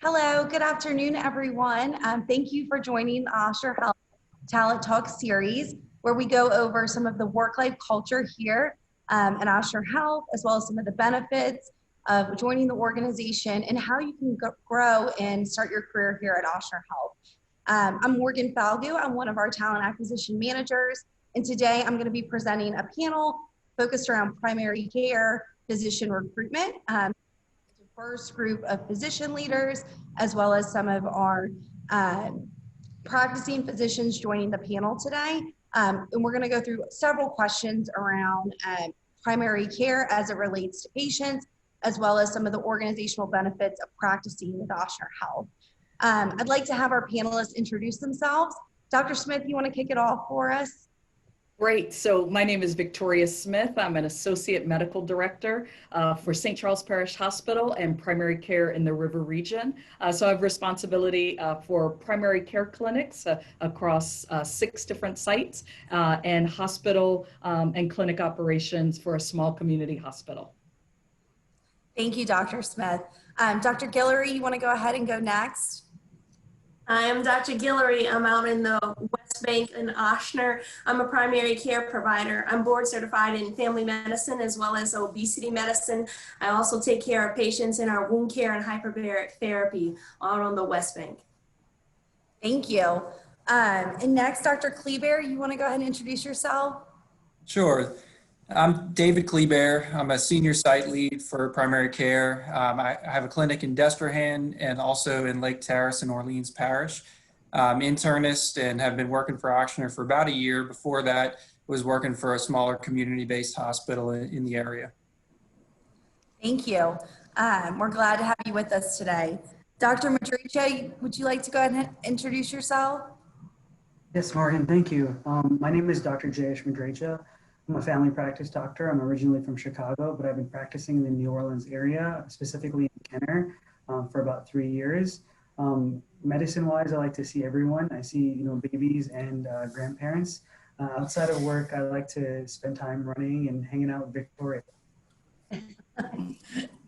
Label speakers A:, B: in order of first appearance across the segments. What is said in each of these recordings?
A: Hello, good afternoon, everyone. Thank you for joining the Ochsner Health Talent Talk series, where we go over some of the work-life culture here at Ochsner Health, as well as some of the benefits of joining the organization and how you can grow and start your career here at Ochsner Health. I'm Morgan Falgu. I'm one of our talent acquisition managers, and today I'm going to be presenting a panel focused around primary care physician recruitment. First group of physician leaders, as well as some of our practicing physicians joining the panel today. And we're going to go through several questions around primary care as it relates to patients, as well as some of the organizational benefits of practicing with Ochsner Health. I'd like to have our panelists introduce themselves. Dr. Smith, you want to kick it off for us?
B: Great. So my name is Victoria Smith. I'm an Associate Medical Director for St. Charles Parish Hospital and primary care in the River Region. So I have responsibility for primary care clinics across 6 different sites and hospital and clinic operations for a small community hospital.
A: Thank you, Dr. Smith. Dr. Guillory, you want to go ahead and go next?
C: I am Dr. Guillory. I'm out in the West Bank in Ochsner. I'm a primary care provider. I'm board certified in family medicine as well as obesity medicine. I also take care of patients in our wound care and hyperbaric therapy out on the West Bank.
A: Thank you. And next, Dr. Kleber, you want to go ahead and introduce yourself?
D: Sure. I'm David Kleber. I'm a senior site lead for primary care. I have a clinic in Destrehan and also in Lake Terrace in Orleans Parish. I'm internist and have been working for Ochsner for about a year. Before that, was working for a smaller community-based hospital in the area.
A: Thank you. We're glad to have you with us today. Dr. Madraycha, would you like to go ahead and introduce yourself?
E: Yes, Morgan, thank you. My name is Dr. Jaish Madraycha. I'm a family practice doctor. I'm originally from Chicago, but I've been practicing in the New Orleans area, specifically in Kenner, for about 3 years. Medicine-wise, I like to see everyone. I see, babies and grandparents. Outside of work, I like to spend time running and hanging out with Victoria.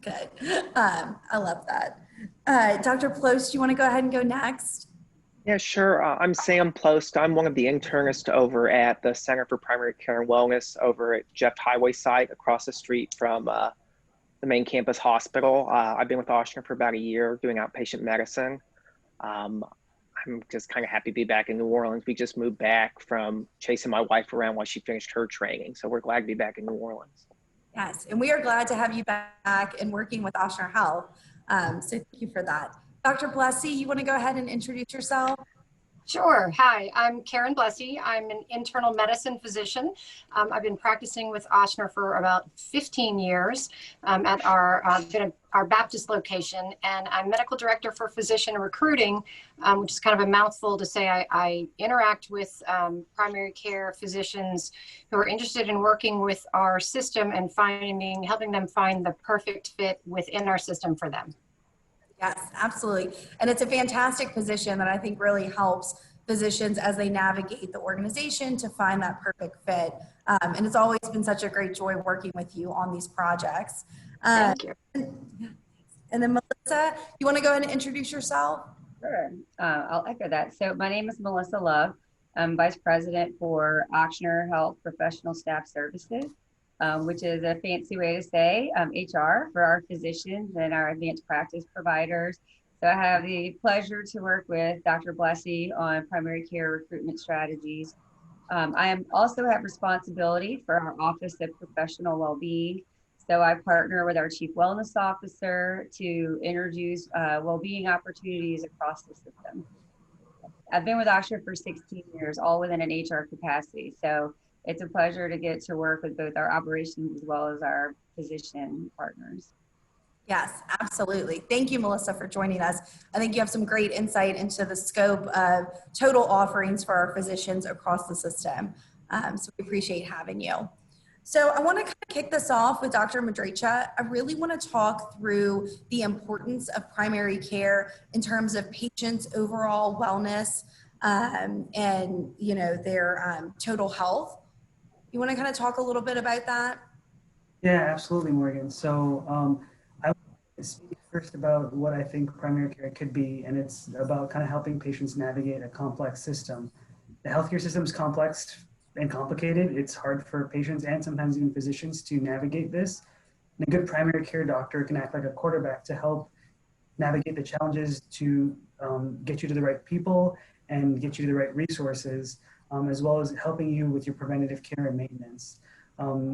A: Good. I love that. Dr. Plost, do you want to go ahead and go next?
F: Yeah, sure. I'm Sam Plost. I'm one of the internists over at the Center for Primary Care and Wellness over at Jeff Highway site across the street from the main campus hospital. I've been with Ochsner for about a year doing outpatient medicine. I'm just kind of happy to be back in New Orleans. We just moved back from chasing my wife around while she finished her training. So we're glad to be back in New Orleans.
A: Yes, and we are glad to have you back and working with Ochsner Health. So thank you for that. Dr. Blessy, you want to go ahead and introduce yourself?
G: Sure. Hi, I'm Karen Blessy. I'm an internal medicine physician. I've been practicing with Ochsner for about 15 years at our Baptist location, and I'm medical director for physician recruiting, which is kind of a mouthful to say. I interact with primary care physicians who are interested in working with our system and helping them find the perfect fit within our system for them.
A: Yes, absolutely. And it's a fantastic position that I think really helps physicians as they navigate the organization to find that perfect fit. And it's always been such a great joy working with you on these projects.
G: Thank you.
A: And then Melissa, you want to go ahead and introduce yourself?
H: Sure, I'll echo that. So my name is Melissa Love. I'm Vice President for Ochsner Health Professional Staff Services, which is a fancy way to say HR for our physicians and our advanced practice providers. So I have the pleasure to work with Dr. Blessy on primary care recruitment strategies. I also have responsibility for our Office of Professional Wellbeing. So I partner with our Chief Wellness Officer to introduce well-being opportunities across the system. I've been with Ochsner for 16 years, all within an HR capacity. So it's a pleasure to get to work with both our operations as well as our physician partners.
A: Yes, absolutely. Thank you, Melissa, for joining us. I think you have some great insight into the scope of total offerings for our physicians across the system. So we appreciate having you. So I want to kind of kick this off with Dr. Madraycha. I really want to talk through the importance of primary care in terms of patients' overall wellness and their total health. You want to kind of talk a little bit about that?
E: Yeah, absolutely, Morgan. So I want to speak first about what I think primary care could be, and it's about kind of helping patients navigate a complex system. The healthcare system is complex and complicated. It's hard for patients and sometimes even physicians to navigate this. And a good primary care doctor can act like a quarterback to help navigate the challenges to get you to the right people and get you to the right resources, as well as helping you with your preventative care and maintenance.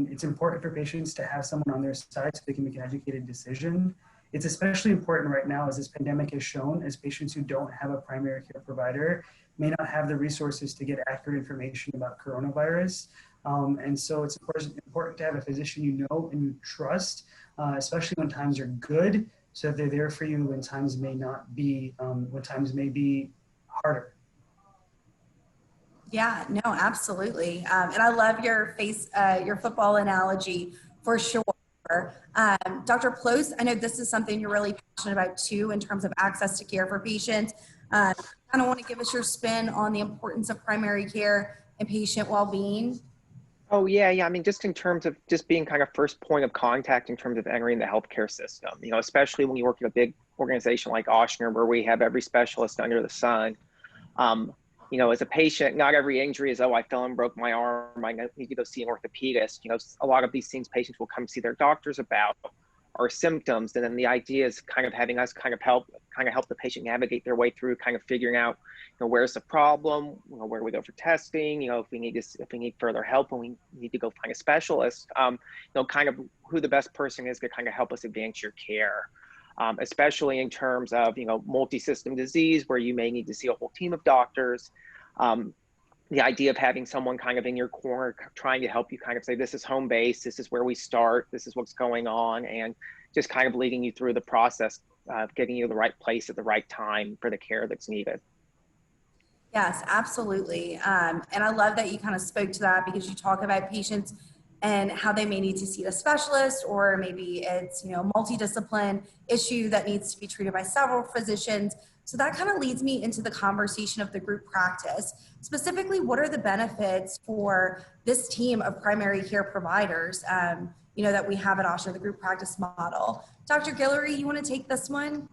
E: It's important for patients to have someone on their side so they can make an educated decision. It's especially important right now, as this pandemic has shown, as patients who don't have a primary care provider may not have the resources to get accurate information about coronavirus. And so it's important to have a physician you know and you trust, especially when times are good, so that they're there for you when times may not be, when times may be harder.
A: Yeah, no, absolutely. And I love your football analogy for sure. Dr. Plost, I know this is something you're really passionate about too, in terms of access to care for patients. Kind of want to give us your spin on the importance of primary care and patient well-being.
F: Oh, yeah. I mean, just in terms of just being kind of first point of contact in terms of entering the healthcare system, you know, especially when you work in a big organization like Ochsner, where we have every specialist under the sun. You know, as a patient, not every injury is, oh, I fell and broke my arm, I need to go see an orthopedist. You know, a lot of these things patients will come see their doctors about are symptoms. And then the idea is kind of having us kind of help the patient navigate their way through kind of figuring out, you know, where's the problem, you know, where do we go for testing, you know, if we need further help and we need to go find a specialist, you know, kind of who the best person is to kind of help us advance your care. Especially in terms of, you know, multi-system disease where you may need to see a whole team of doctors. The idea of having someone kind of in your corner trying to help you kind of say, this is home base, this is where we start, this is what's going on, and just kind of leading you through the process of getting you to the right place at the right time for the care that's needed.
A: Yes, absolutely. And I love that you kind of spoke to that, because you talk about patients and how they may need to see a specialist, or maybe it's, you know, a multidiscipline issue that needs to be treated by several physicians. So that kind of leads me into the conversation of the group practice. Specifically, what are the benefits for this team of primary care providers, you know, that we have at Ochsner, the group practice model? Dr. Guillory, you want to take this one?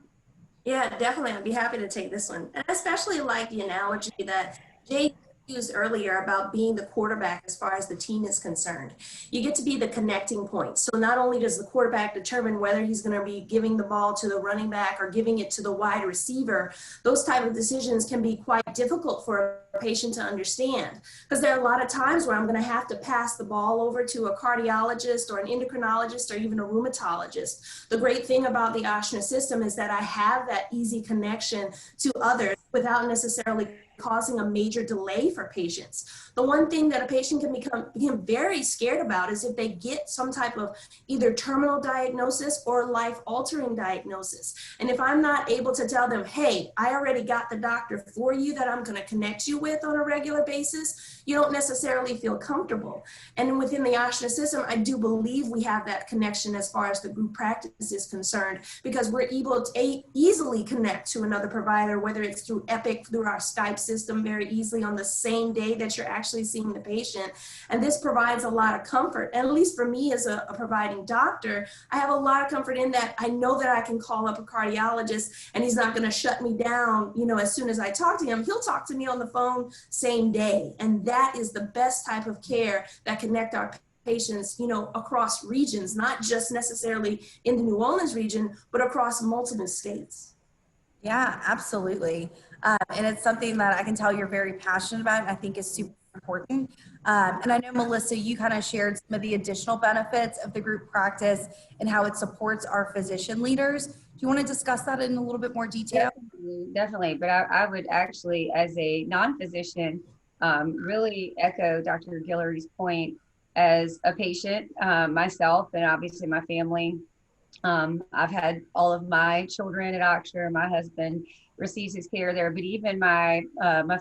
C: Yeah, definitely. I'd be happy to take this one. And I especially like the analogy that Jay used earlier about being the quarterback as far as the team is concerned. You get to be the connecting point. So not only does the quarterback determine whether he's going to be giving the ball to the running back or giving it to the wide receiver, those type of decisions can be quite difficult for a patient to understand, because there are a lot of times where I'm going to have to pass the ball over to a cardiologist or an endocrinologist or even a rheumatologist. The great thing about the Ochsner system is that I have that easy connection to others without necessarily causing a major delay for patients. The one thing that a patient can become very scared about is if they get some type of either terminal diagnosis or life-altering diagnosis. And if I'm not able to tell them, hey, I already got the doctor for you that I'm going to connect you with on a regular basis, you don't necessarily feel comfortable. And within the Ochsner system, I do believe we have that connection as far as the group practice is concerned, because we're able to easily connect to another provider, whether it's through Epic, through our Skype system, very easily on the same day that you're actually seeing the patient. And this provides a lot of comfort. And at least for me as a providing doctor, I have a lot of comfort in that I know that I can call up a cardiologist and he's not going to shut me down, you know, as soon as I talk to him. He'll talk to me on the phone same day. And that is the best type of care that connect our patients, you know, across regions, not just necessarily in the New Orleans region, but across multiple states.
A: Yeah, absolutely. And it's something that I can tell you're very passionate about, and I think is super important. And I know, Melissa, you kind of shared some of the additional benefits of the group practice and how it supports our physician leaders. Do you want to discuss that in a little bit more detail?
H: Definitely. But I would actually, as a non-physician, really echo Dr. Guillory's point. As a patient myself, and obviously my family, I've had all of my children at Ochsner. My husband receives his care there, but even my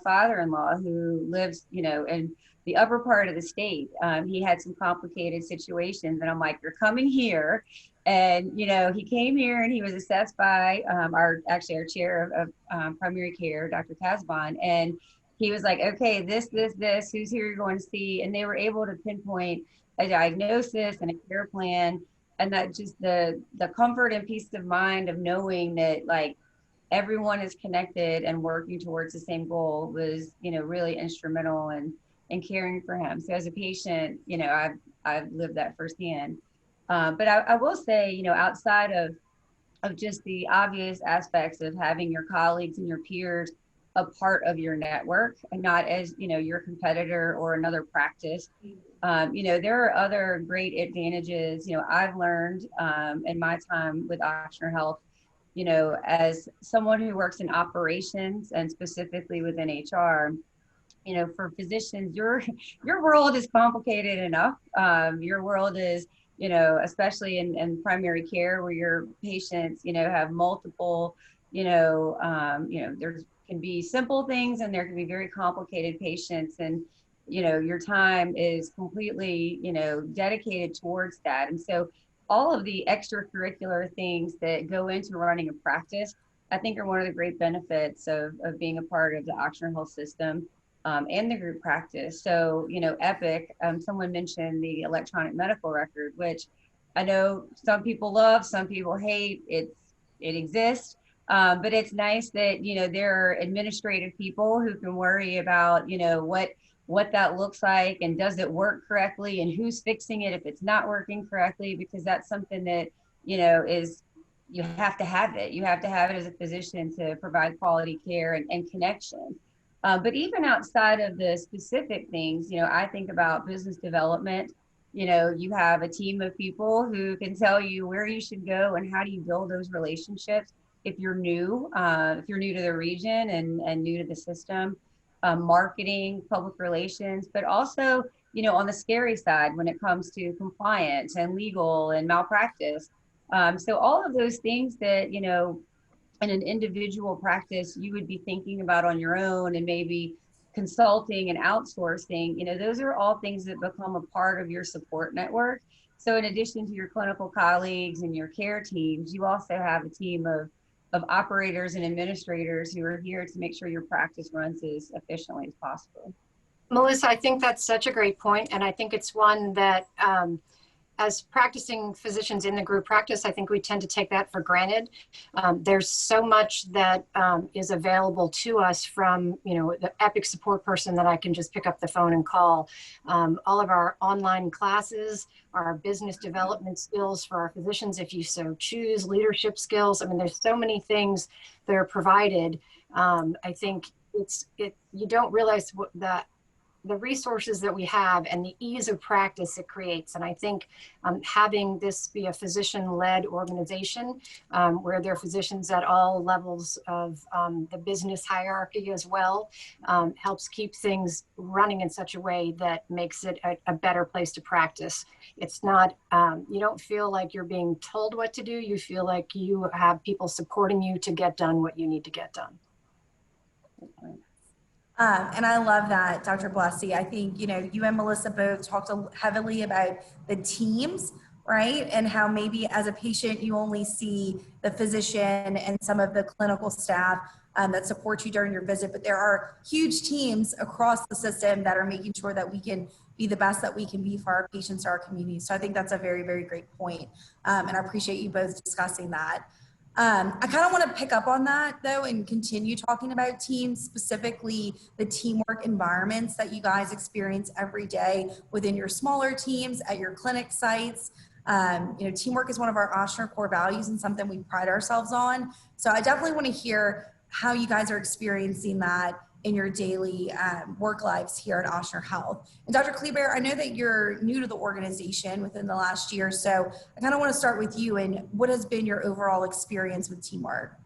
H: father-in-law, who lives, you know, in the upper part of the state, he had some complicated situations, and I'm like, you're coming here. And, you know, he came here and he was assessed by our chair of primary care, Dr. Casbon, and he was like, okay, this, who's here you're going to see? And they were able to pinpoint a diagnosis and a care plan and that just the comfort and peace of mind of knowing that like everyone is connected and working towards the same goal was, you know, really instrumental in caring for him. So as a patient, you know, I've lived that firsthand. But I will say, you know, outside of just the obvious aspects of having your colleagues and your peers a part of your network and not as, you know, your competitor or another practice. You know, there are other great advantages, you know, I've learned in my time with Ochsner Health, you know, as someone who works in operations and specifically within HR, you know, for physicians, your world is complicated enough. Your world is, you know, especially in primary care where your patients, you know, have multiple, you know, there can be simple things and there can be very complicated patients, and, you know, your time is completely, you know, dedicated towards that. And so all of the extracurricular things that go into running a practice, I think are one of the great benefits of being a part of the Ochsner Health system. And the group practice. So, you know, Epic, someone mentioned the electronic medical record, which I know some people love, some people hate. It exists, but it's nice that, you know, there are administrative people who can worry about, you know, what that looks like and does it work correctly and who's fixing it if it's not working correctly, because that's something that, you know, you have to have it. You have to have it as a physician to provide quality care and connection. But even outside of the specific things, you know, I think about business development. You know, you have a team of people who can tell you where you should go and how do you build those relationships if you're new to the region and new to the system. Marketing, public relations, but also, you know, on the scary side when it comes to compliance and legal and malpractice. So all of those things that, you know, in an individual practice you would be thinking about on your own and maybe consulting and outsourcing, you know, those are all things that become a part of your support network. So in addition to your clinical colleagues and your care teams, you also have a team of operators and administrators who are here to make sure your practice runs as efficiently as possible.
G: Melissa, I think that's such a great point, and I think it's one that as practicing physicians in the group practice, I think we tend to take that for granted. There's so much that is available to us from, you know, the Epic support person that I can just pick up the phone and call. All of our online classes, our business development skills for our physicians, if you so choose, leadership skills. I mean, there's so many things that are provided. I think you don't realize what the resources that we have and the ease of practice it creates. And I think having this be a physician-led organization where there are physicians at all levels of the business hierarchy as well helps keep things running in such a way that makes it a better place to practice. It's not, you don't feel like you're being told what to do. You feel like you have people supporting you to get done what you need to get done.
A: And I love that, Dr. Blessy. I think, you know, you and Melissa both talked heavily about the teams, right? And how maybe as a patient, you only see the physician and some of the clinical staff that support you during your visit, but there are huge teams across the system that are making sure that we can be the best that we can be for our patients, our community. So I think that's a very, very great point. And I appreciate you both discussing that. I kind of want to pick up on that though and continue talking about teams, specifically the teamwork environments that you guys experience every day within your smaller teams at your clinic sites. You know, teamwork is one of our Ochsner core values and something we pride ourselves on. So I definitely want to hear how you guys are experiencing that in your daily work lives here at Ochsner Health. And Dr. Kleber, I know that you're new to the organization within the last year, so I kind of want to start with you and what has been your overall experience with teamwork?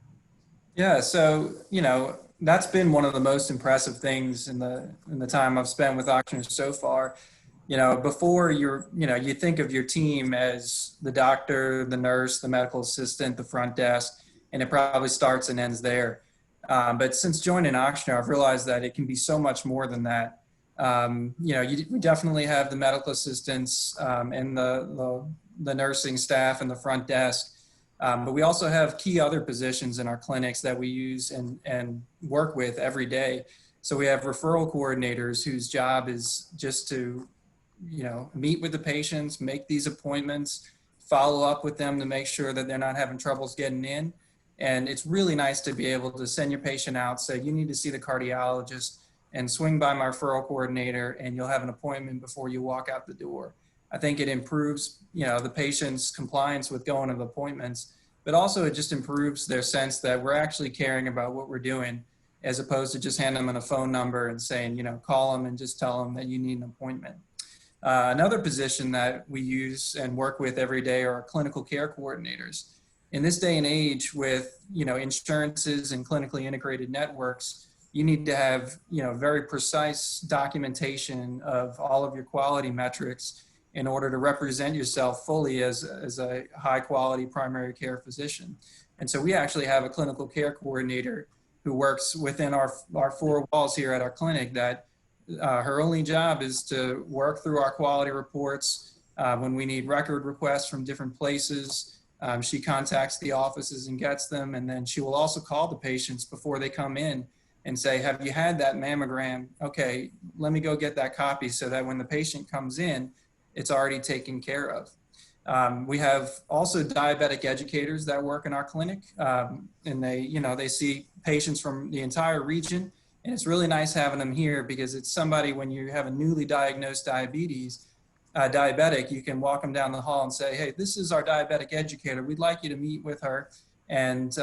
D: Yeah, so, you know, that's been one of the most impressive things in the time I've spent with Ochsner so far. You know, before you think of your team as the doctor, the nurse, the medical assistant, the front desk, and it probably starts and ends there. But since joining Ochsner, I've realized that it can be so much more than that. You know, we definitely have the medical assistants and the nursing staff and the front desk, but we also have key other positions in our clinics that we use and work with every day. So we have referral coordinators whose job is just to, you know, meet with the patients, make these appointments, follow up with them to make sure that they're not having troubles getting in. And it's really nice to be able to send your patient out, say, you need to see the cardiologist, and swing by my referral coordinator, and you'll have an appointment before you walk out the door. I think it improves, the patient's compliance with going to the appointments, but also it just improves their sense that we're actually caring about what we're doing, as opposed to just handing them a phone number and saying, call them and just tell them that you need an appointment. Another position that we use and work with every day are clinical care coordinators. In this day and age with, insurances and clinically integrated networks, you need to have, very precise documentation of all of your quality metrics in order to represent yourself fully as a high quality primary care physician. And so we actually have a clinical care coordinator who works within our four walls here at our clinic that her only job is to work through our quality reports. When we need record requests from different places, she contacts the offices and gets them. And then she will also call the patients before they come in and say, have you had that mammogram? Okay, let me go get that copy so that when the patient comes in, it's already taken care of. We have also diabetic educators that work in our clinic, and they see patients from the entire region. And it's really nice having them here because it's somebody, when you have a newly diagnosed diabetic, you can walk them down the hall and say, hey, this is our diabetic educator. We'd like you to meet with her and,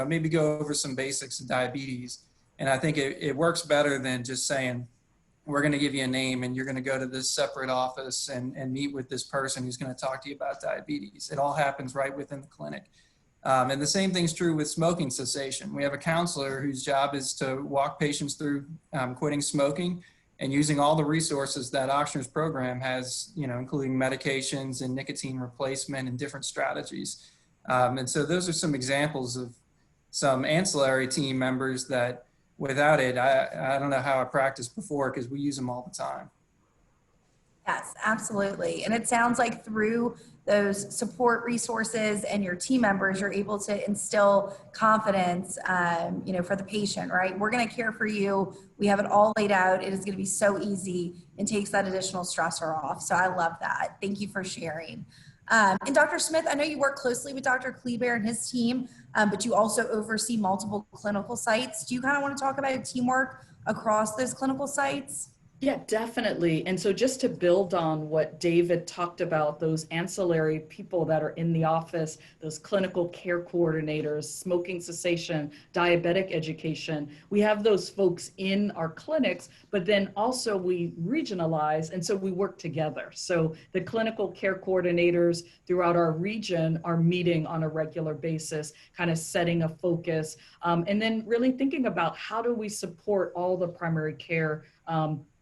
D: maybe go over some basics of diabetes. And I think it works better than just saying, we're going to give you a name and you're going to go to this separate office and meet with this person who's going to talk to you about diabetes. It all happens right within the clinic. And the same thing's true with smoking cessation. We have a counselor whose job is to walk patients through quitting smoking and using all the resources that Ochsner's program has, including medications and nicotine replacement and different strategies. And so those are some examples of some ancillary team members that without it, I don't know how I practiced before because we use them all the time.
A: Yes, absolutely. And it sounds like through those support resources and your team members, you're able to instill confidence, for the patient, right? We're going to care for you. We have it all laid out. It is going to be so easy and takes that additional stressor off. So I love that. Thank you for sharing. And Dr. Smith, I know you work closely with Dr. Kleber and his team, but you also oversee multiple clinical sites. Do you kind of want to talk about teamwork across those clinical sites?
B: Yeah, definitely. And so just to build on what David talked about, those ancillary people that are in the office, those clinical care coordinators, smoking cessation, diabetic education, we have those folks in our clinics, but then also we regionalize, and so we work together. So the clinical care coordinators throughout our region are meeting on a regular basis, kind of setting a focus, and then really thinking about how do we support all the primary care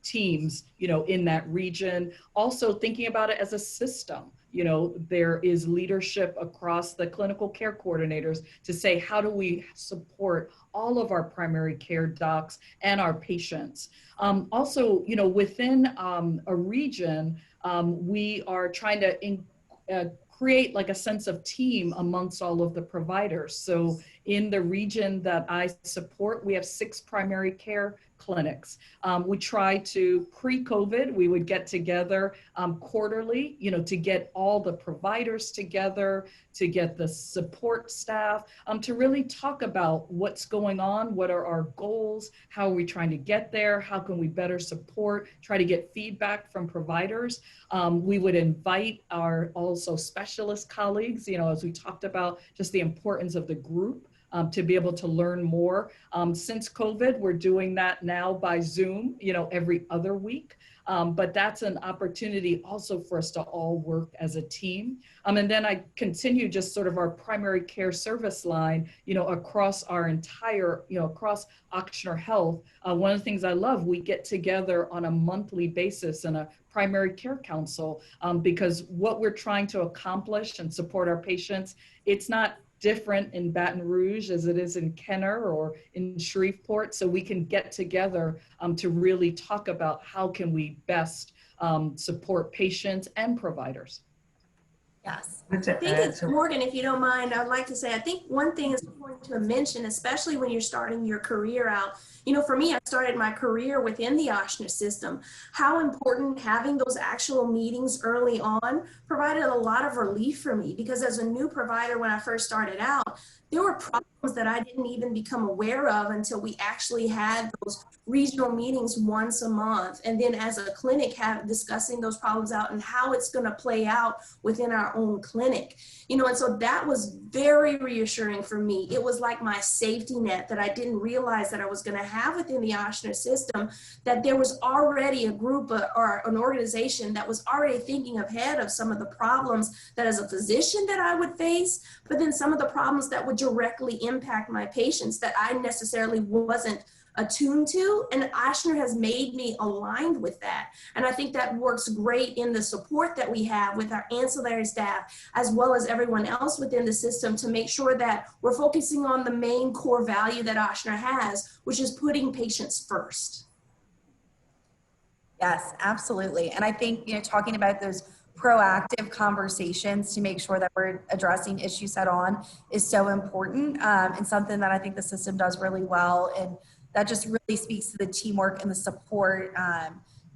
B: teams, in that region. Also thinking about it as a system. There is leadership across the clinical care coordinators to say, how do we support all of our primary care docs and our patients? Also, within a region, we are trying to create like a sense of team amongst all of the providers. So in the region that I support, we have 6 primary care clinics. We try to, pre-COVID, we would get together quarterly, to get all the providers together, to get the support staff, to really talk about what's going on, what are our goals, how are we trying to get there, how can we better support, try to get feedback from providers. We would invite our also specialist colleagues, as we talked about, just the importance of the group. To be able to learn more. Since COVID, we're doing that now by Zoom, every other week. But that's an opportunity also for us to all work as a team. And then I continue just sort of our primary care service line, across our entire, across Ochsner Health. One of the things I love, we get together on a monthly basis in a primary care council because what we're trying to accomplish and support our patients, it's not different in Baton Rouge as it is in Kenner or in Shreveport. So we can get together to really talk about how can we best support patients and providers.
A: Yes.
E: I'd like to
C: I think
E: add,
C: it's, Morgan, if you don't mind, I'd like to say, I think one thing is important to mention, especially when you're starting your career out. You know, for me, I started my career within the Ochsner system. How important having those actual meetings early on provided a lot of relief for me, because as a new provider, when I first started out, there were problems that I didn't even become aware of until we actually had those regional meetings once a month. And then as a clinic, discussing those problems out and how it's going to play out within our own clinic. You know, and so that was very reassuring for me. It was like my safety net that I didn't realize that I was going to have within the Ochsner system, that there was already a group or an organization that was already thinking ahead of some of the problems that as a physician that I would face, but then some of the problems that would directly impact my patients that I necessarily wasn't attuned to, and Ochsner has made me aligned with that. And I think that works great in the support that we have with our ancillary staff, as well as everyone else within the system, to make sure that we're focusing on the main core value that Ochsner has, which is putting patients first.
A: Yes, absolutely. And I think, you know, talking about those proactive conversations to make sure that we're addressing issues head on is so important, and something that I think the system does really well. And that just really speaks to the teamwork and the support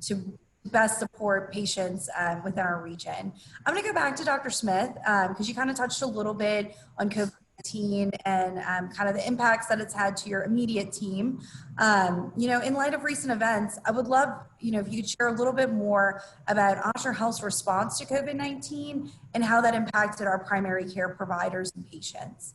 A: to best support patients within our region. I'm going to go back to Dr. Smith because you kind of touched a little bit on COVID-19 and kind of the impacts that it's had to your immediate team. You know, in light of recent events, I would love, you know, if you could share a little bit more about Ochsner Health's response to COVID-19 and how that impacted our primary care providers and patients.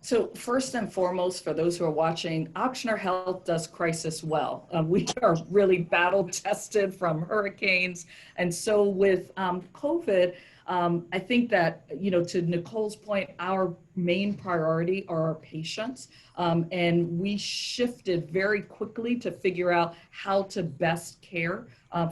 B: So first and foremost, for those who are watching, Ochsner Health does crisis well. We are really battle tested from hurricanes. And so with COVID, I think that, you know, to Nicole's point, our main priority are our patients. And we shifted very quickly to figure out how to best care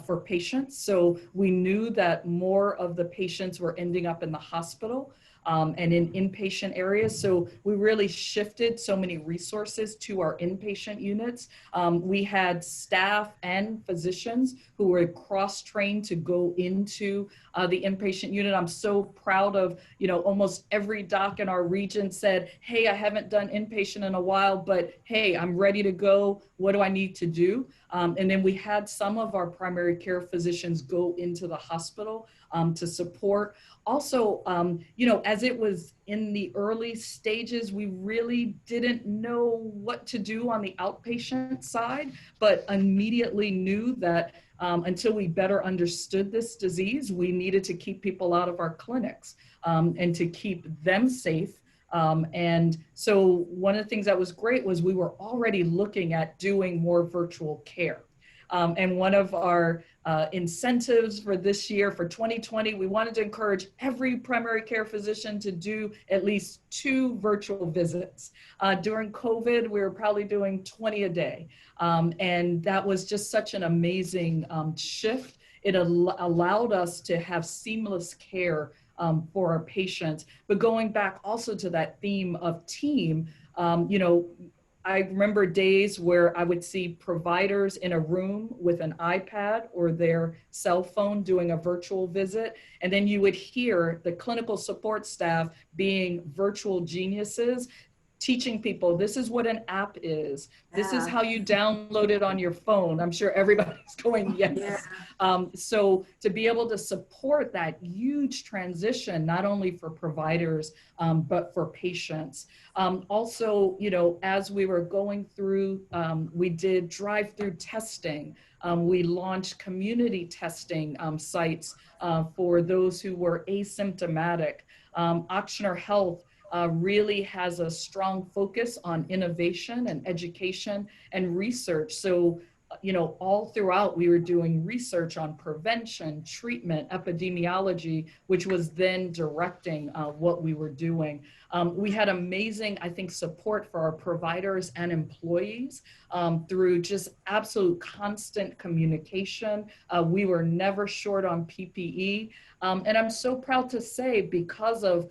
B: for patients. So we knew that more of the patients were ending up in the hospital and in inpatient areas. So we really shifted so many resources to our inpatient units. We had staff and physicians who were cross-trained to go into the inpatient unit. I'm so proud of, you know, almost every doc in our region said, hey, I haven't done inpatient in a while, but hey, I'm ready to go. What do I need to do? And then we had some of our primary care physicians go into the hospital to support. Also, you know, as it was in the early stages, we really didn't know what to do on the outpatient side, but immediately knew that until we better understood this disease, we needed to keep people out of our clinics and to keep them safe. And so one of the things that was great was we were already looking at doing more virtual care. And one of our incentives for this year, for 2020, we wanted to encourage every primary care physician to do at least 2 virtual visits. During COVID, we were probably doing 20 a day. And that was just such an amazing shift. It allowed us to have seamless care for our patients. But going back also to that theme of team, you know, I remember days where I would see providers in a room with an iPad or their cell phone doing a virtual visit. And then you would hear the clinical support staff being virtual geniuses, teaching people, this is what an app is. This is how you download it on your phone. I'm sure everybody's going, yes. So to be able to support that huge transition, not only for providers, but for patients. Also, you know, as we were going through, we did drive-through testing. We launched community testing sites for those who were asymptomatic. Ochsner Health really has a strong focus on innovation and education and research. So, you know, all throughout we were doing research on prevention, treatment, epidemiology, which was then directing what we were doing. We had amazing, I think, support for our providers and employees through just absolute constant communication. We were never short on PPE. And I'm so proud to say, because of,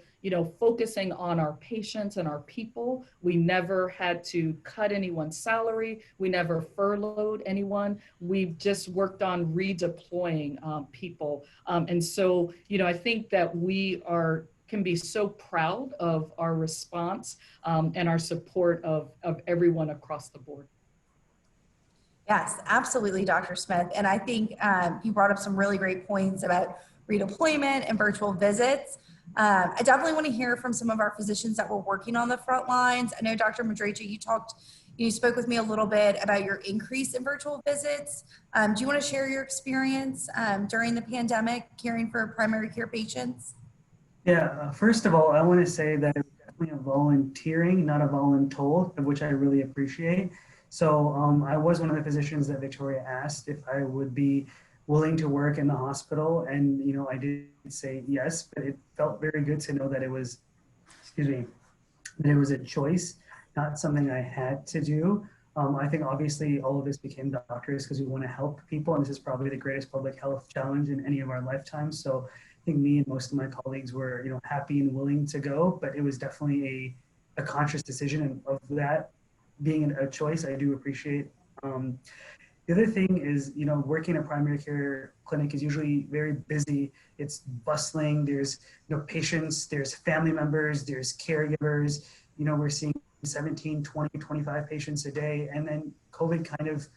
B: focusing on our patients and our people. We never had to cut anyone's salary. We never furloughed anyone. We've just worked on redeploying people. And so, I think that we can be so proud of our response and our support of everyone across the board.
A: Yes, absolutely, Dr. Smith. And I think you brought up some really great points about redeployment and virtual visits. I definitely want to hear from some of our physicians that were working on the front lines. I know, Dr. Madraycha, you spoke with me a little bit about your increase in virtual visits. Do you want to share your experience during the pandemic caring for primary care patients?
E: Yeah, first of all, I want to say that it's definitely a volunteering, not a voluntold, which I really appreciate. So I was one of the physicians that Victoria asked if I would be willing to work in the hospital. And, I did say yes, but it felt very good to know that it was, that it was a choice, not something I had to do. I think obviously all of us became doctors because we want to help people. And this is probably the greatest public health challenge in any of our lifetimes. So I think me and most of my colleagues were, happy and willing to go, but it was definitely a conscious decision. And of that being a choice, I do appreciate. The other thing is, working in a primary care clinic is usually very busy. It's bustling. There's, patients, there's family members, there's caregivers. We're seeing 17, 20, 25 patients a day. And then COVID kind of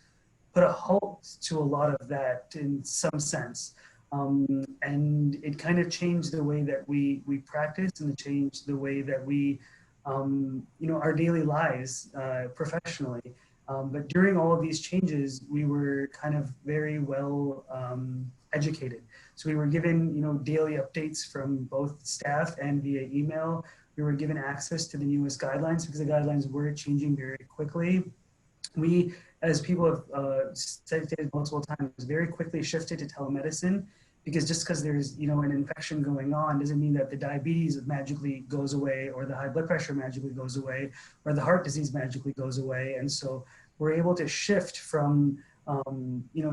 E: put a halt to a lot of that in some sense. And it kind of changed the way that we practice, and it changed the way that we, our daily lives professionally. But during all of these changes, we were kind of very well educated. So we were given, daily updates from both staff and via email. We were given access to the newest guidelines because the guidelines were changing very quickly. We, as people have stated multiple times, very quickly shifted to telemedicine, because just because there's, an infection going on doesn't mean that the diabetes magically goes away, or the high blood pressure magically goes away, or the heart disease magically goes away. And so we're able to shift from,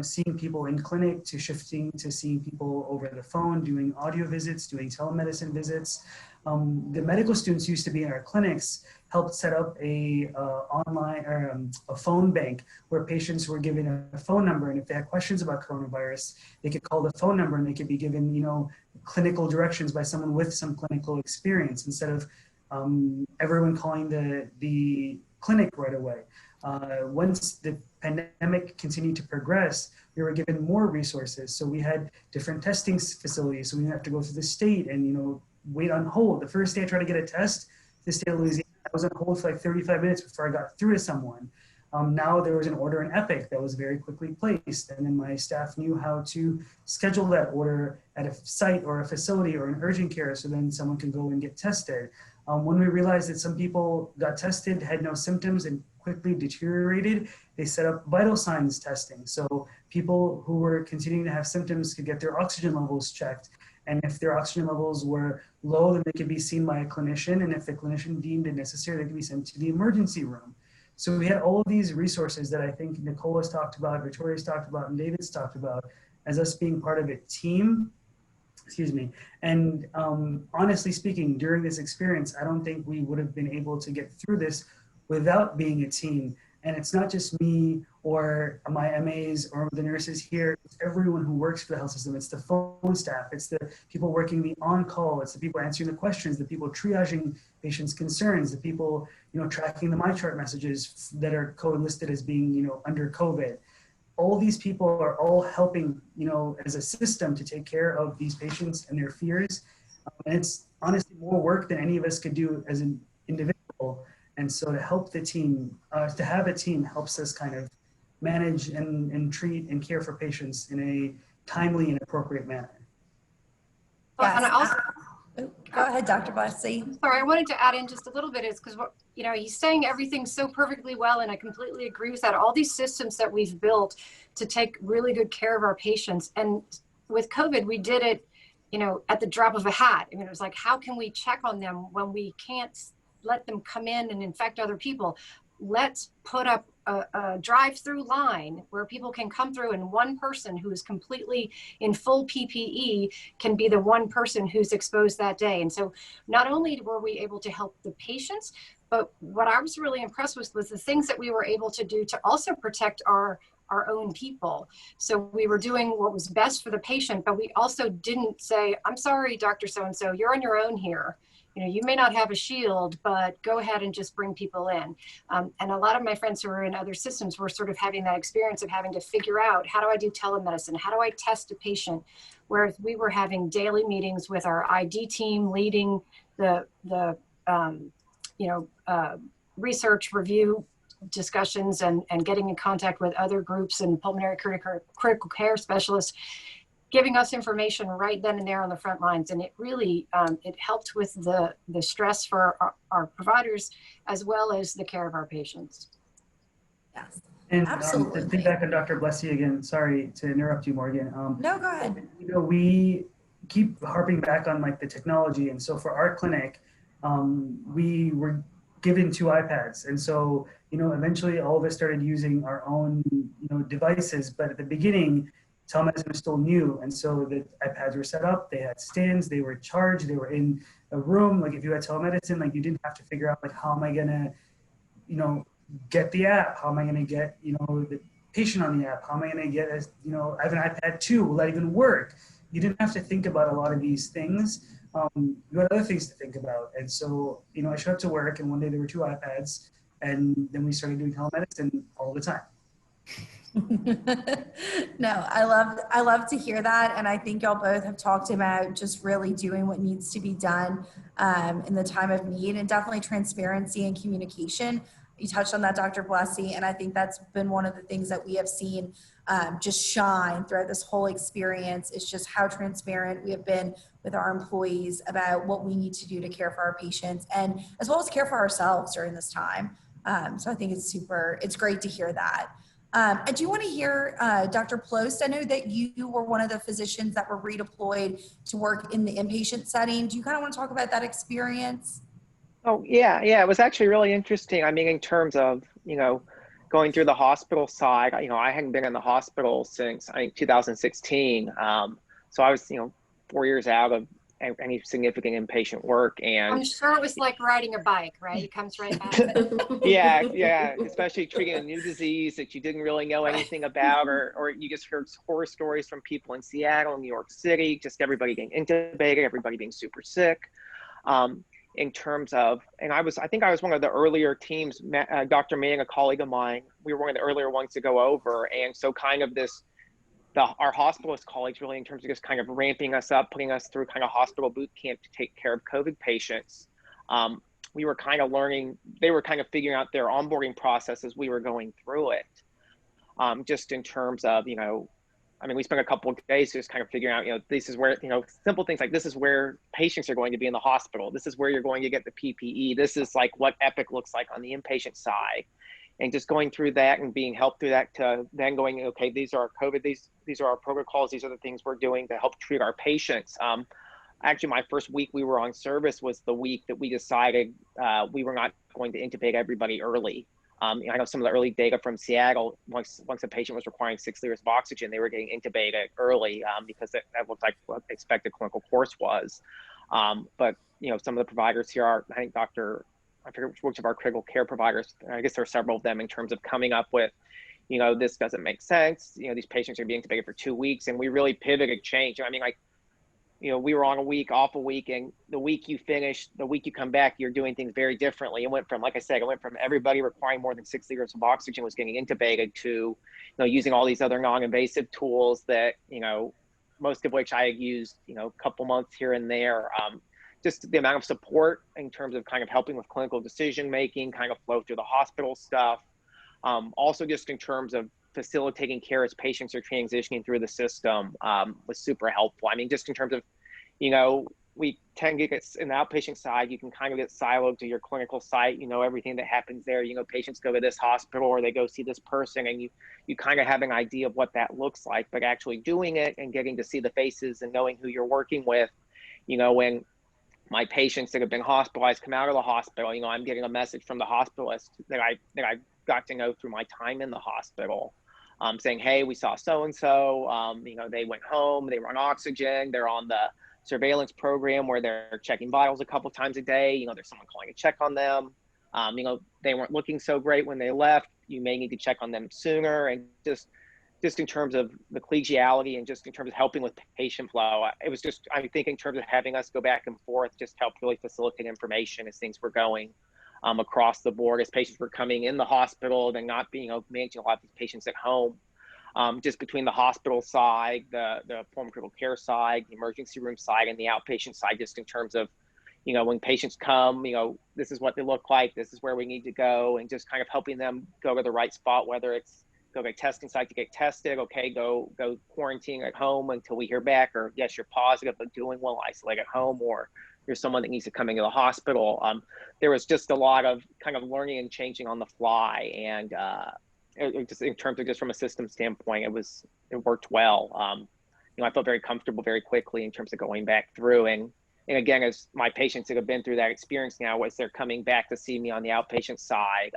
E: seeing people in clinic to shifting to seeing people over the phone, doing audio visits, doing telemedicine visits. The medical students used to be in our clinics helped set up a online or a phone bank where patients were given a phone number, and if they had questions about coronavirus, they could call the phone number and they could be given, clinical directions by someone with some clinical experience instead of everyone calling the clinic right away. Once the pandemic continued to progress, we were given more resources. So we had different testing facilities, so we didn't have to go through the state and wait on hold. The first day I tried to get a test, the state of Louisiana, I was on hold for like 35 minutes before I got through to someone. Now there was an order in Epic that was very quickly placed, and then my staff knew how to schedule that order at a site or a facility or an urgent care, so then someone could go and get tested. When we realized that some people got tested, had no symptoms, and quickly deteriorated, they set up vital signs testing. So people who were continuing to have symptoms could get their oxygen levels checked. And if their oxygen levels were low, then they could be seen by a clinician. And if the clinician deemed it necessary, they could be sent to the emergency room. So we had all of these resources that I think Nicola's talked about, Victoria's talked about, and David's talked about as us being part of a team. And honestly speaking, during this experience, I don't think we would have been able to get through this without being a team. And it's not just me or my MAs or the nurses here, it's everyone who works for the health system. It's the phone staff, it's the people working the on-call, it's the people answering the questions, the people triaging patients' concerns, the people, tracking the MyChart messages that are code-listed as being, under COVID. All these people are all helping, as a system to take care of these patients and their fears. And it's honestly more work than any of us could do as an individual. And so to help the team, to have a team helps us kind of manage and treat and care for patients in a timely and appropriate manner.
G: Yes. And I also,
A: go ahead, Dr. Bussey.
G: Sorry, I wanted to add in just a little bit is because, he's saying everything so perfectly well, and I completely agree with that. All these systems that we've built to take really good care of our patients. And with COVID, we did it, at the drop of a hat. I mean, it was like, how can we check on them when we can't let them come in and infect other people? let's put up a drive-through line where people can come through, and one person who is completely in full PPE can be the one person who's exposed that day. And so not only were we able to help the patients, but what I was really impressed with was the things that we were able to do to also protect our own people. So we were doing what was best for the patient, but we also didn't say, I'm sorry, Dr. So-and-so, you're on your own here. You know, you may not have a shield, but go ahead and just bring people in. And a lot of my friends who are in other systems were sort of having that experience of having to figure out, how do I do telemedicine? How do I test a patient? Whereas we were having daily meetings with our ID team leading the research review discussions and getting in contact with other groups and pulmonary critical care specialists, giving us information right then and there on the front lines. And it really, it helped with the stress for our providers, as well as the care of our patients.
A: Yes,
E: And
A: absolutely.
E: to piggyback on Dr. Blessy again, sorry to interrupt you, Morgan.
A: No, go ahead.
E: You know, we keep harping back on like the technology. And so for our clinic, we were given 2 iPads. And so, you know, eventually all of us started using our own, you know, devices. But at the beginning, telemedicine was still new. And so the iPads were set up, they had stands, they were charged, they were in a room. Like if you had telemedicine, like you didn't have to figure out like, how am I gonna, you know, get the app? How am I gonna get, you know, the patient on the app? How am I gonna get, you know, I have an iPad 2, will that even work? You didn't have to think about a lot of these things. You had other things to think about. And so, you know, I showed up to work and one day there were 2 iPads and then we started doing telemedicine all the time.
A: No, I love to hear that. And I think y'all both have talked about just really doing what needs to be done in the time of need, and definitely transparency and communication. You touched on that, Dr. Blessy, and I think that's been one of the things that we have seen just shine throughout this whole experience, is just how transparent we have been with our employees about what we need to do to care for our patients, and as well as care for ourselves during this time. So I think it's great to hear that. I do want to hear Dr. Plost. I know that you were one of the physicians that were redeployed to work in the inpatient setting. Do you kind of want to talk about that experience?
F: Oh, yeah. It was actually really interesting. I mean, in terms of, you know, going through the hospital side, you know, I hadn't been in the hospital since, I think, 2016. So I was, you know, 4 years out of any significant inpatient work. And
G: I'm sure it was like riding a bike, right? It comes right back.
F: yeah, especially treating a new disease that you didn't really know anything about, or you just heard horror stories from people in Seattle, New York City, just everybody getting intubated, everybody being super sick. In terms of, and I think I was one of the earlier teams, Dr. Manning, a colleague of mine, we were one of the earlier ones to go over. And so kind of our hospitalist colleagues really, in terms of just kind of ramping us up, putting us through kind of hospital boot camp to take care of COVID patients. We were kind of learning, they were kind of figuring out their onboarding process as we were going through it. Just in terms of, you know, I mean, we spent a couple of days just kind of figuring out, you know, this is where, you know, simple things like this is where patients are going to be in the hospital. This is where you're going to get the PPE. This is like what Epic looks like on the inpatient side. And just going through that and being helped through that to then going, okay, these are our COVID, these are our protocols. These are the things we're doing to help treat our patients. Actually, my first week we were on service was the week that we decided we were not going to intubate everybody early. I know some of the early data from Seattle, once a patient was requiring 6 liters of oxygen, they were getting intubated early because that looked like what the expected clinical course was. But, you know, some of the providers here are, I think I forget which of our critical care providers, I guess there are several of them, in terms of coming up with, you know, this doesn't make sense. You know, these patients are being intubated for 2 weeks, and we really pivoted, changed. I mean, like, you know, we were on a week, off a week, and the week you finish, the week you come back, you're doing things very differently. It went from, like I said, everybody requiring more than 6 liters of oxygen was getting intubated to, you know, using all these other non-invasive tools that, you know, most of which I used, you know, a couple months here and there. Just the amount of support in terms of kind of helping with clinical decision-making, kind of flow through the hospital stuff. Also just in terms of facilitating care as patients are transitioning through the system was super helpful. I mean, just in terms of, you know, we tend to get in the outpatient side, you can kind of get siloed to your clinical site, you know, everything that happens there. You know, patients go to this hospital or they go see this person, and you kind of have an idea of what that looks like, but actually doing it and getting to see the faces and knowing who you're working with, you know, when my patients that have been hospitalized come out of the hospital, you know, I'm getting a message from the hospitalist that I got to know through my time in the hospital, saying, hey, we saw so-and-so, you know, they went home, they were on oxygen, they're on the surveillance program where they're checking vitals a couple times a day. You know, there's someone calling to check on them. You know, they weren't looking so great when they left. You may need to check on them sooner. And just in terms of the collegiality and just in terms of helping with patient flow, it was just, I think in terms of having us go back and forth, just helped really facilitate information as things were going across the board, as patients were coming in the hospital, then not being, you know, managing a lot of these patients at home. Just between the hospital side, the former critical care side, the emergency room side, and the outpatient side, just in terms of, you know, when patients come, you know, this is what they look like, this is where we need to go, and just kind of helping them go to the right spot, whether it's go to a testing site to get tested, okay, go quarantine at home until we hear back, or yes, you're positive but doing well, isolate at home, or you're someone that needs to come into the hospital. There was just a lot of kind of learning and changing on the fly, and it just in terms of just from a system standpoint, it worked well. You know, I felt very comfortable very quickly in terms of going back through, and again, as my patients that have been through that experience now, as they're coming back to see me on the outpatient side,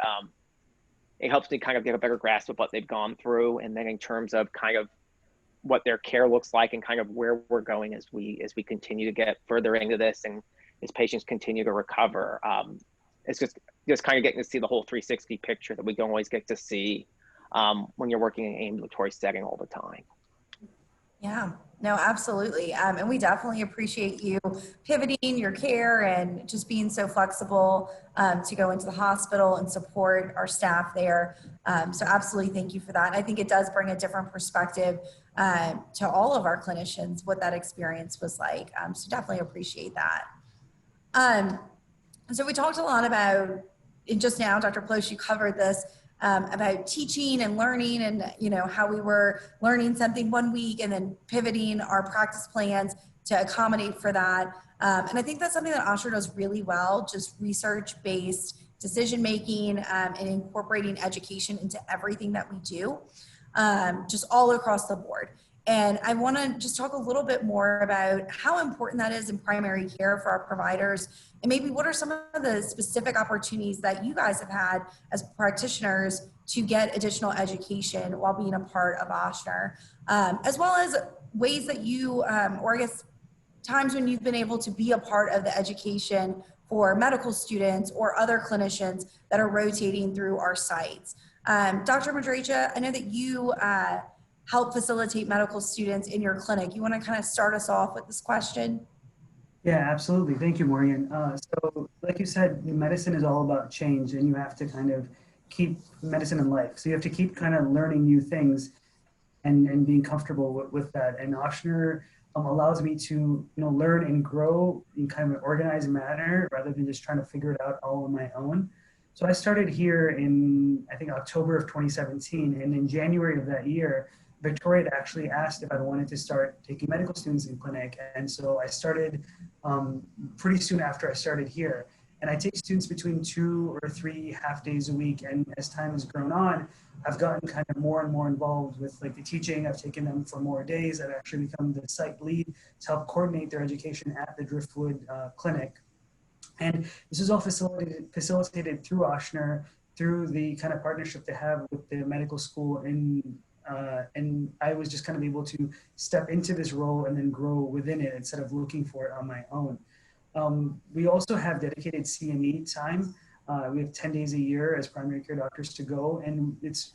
F: it helps me kind of get a better grasp of what they've gone through, and then in terms of kind of what their care looks like and kind of where we're going as we continue to get further into this and as patients continue to recover. It's just kind of getting to see the whole 360 picture that we don't always get to see when you're working in an ambulatory setting all the time.
A: Yeah, no, absolutely. And we definitely appreciate you pivoting your care and just being so flexible to go into the hospital and support our staff there. So absolutely thank you for that. And I think it does bring a different perspective to all of our clinicians, what that experience was like. So definitely appreciate that. So we talked a lot about, just now, Dr. Plost, you covered this, about teaching and learning, and you know how we were learning something one week and then pivoting our practice plans to accommodate for that. And I think that's something that Ochsner does really well, just research-based decision making and incorporating education into everything that we do, just all across the board. And I want to just talk a little bit more about how important that is in primary care for our providers, and maybe what are some of the specific opportunities that you guys have had as practitioners to get additional education while being a part of Ochsner, as well as ways that you, or I guess times when you've been able to be a part of the education for medical students or other clinicians that are rotating through our sites. Dr. Madraycha, I know that you help facilitate medical students in your clinic. You want to kind of start us off with this question?
E: Yeah, absolutely. Thank you, Morgan. So like you said, medicine is all about change, and you have to kind of keep medicine in life. So you have to keep kind of learning new things and being comfortable with that. And Ochsner allows me to learn and grow in kind of an organized manner rather than just trying to figure it out all on my own. So I started here in, I think, October of 2017. And in January of that year, Victoria had actually asked if I wanted to start taking medical students in clinic. And so I started pretty soon after I started here. And I take students between 2 or 3 half days a week. And as time has grown on, I've gotten kind of more and more involved with like the teaching. I've taken them for more days. I've actually become the site lead to help coordinate their education at the Driftwood Clinic. And this is all facilitated through Ochsner, through the kind of partnership they have with the medical school. And I was just kind of able to step into this role and then grow within it instead of looking for it on my own. We also have dedicated Cme time. We have 10 days a year as primary care doctors to go, and it's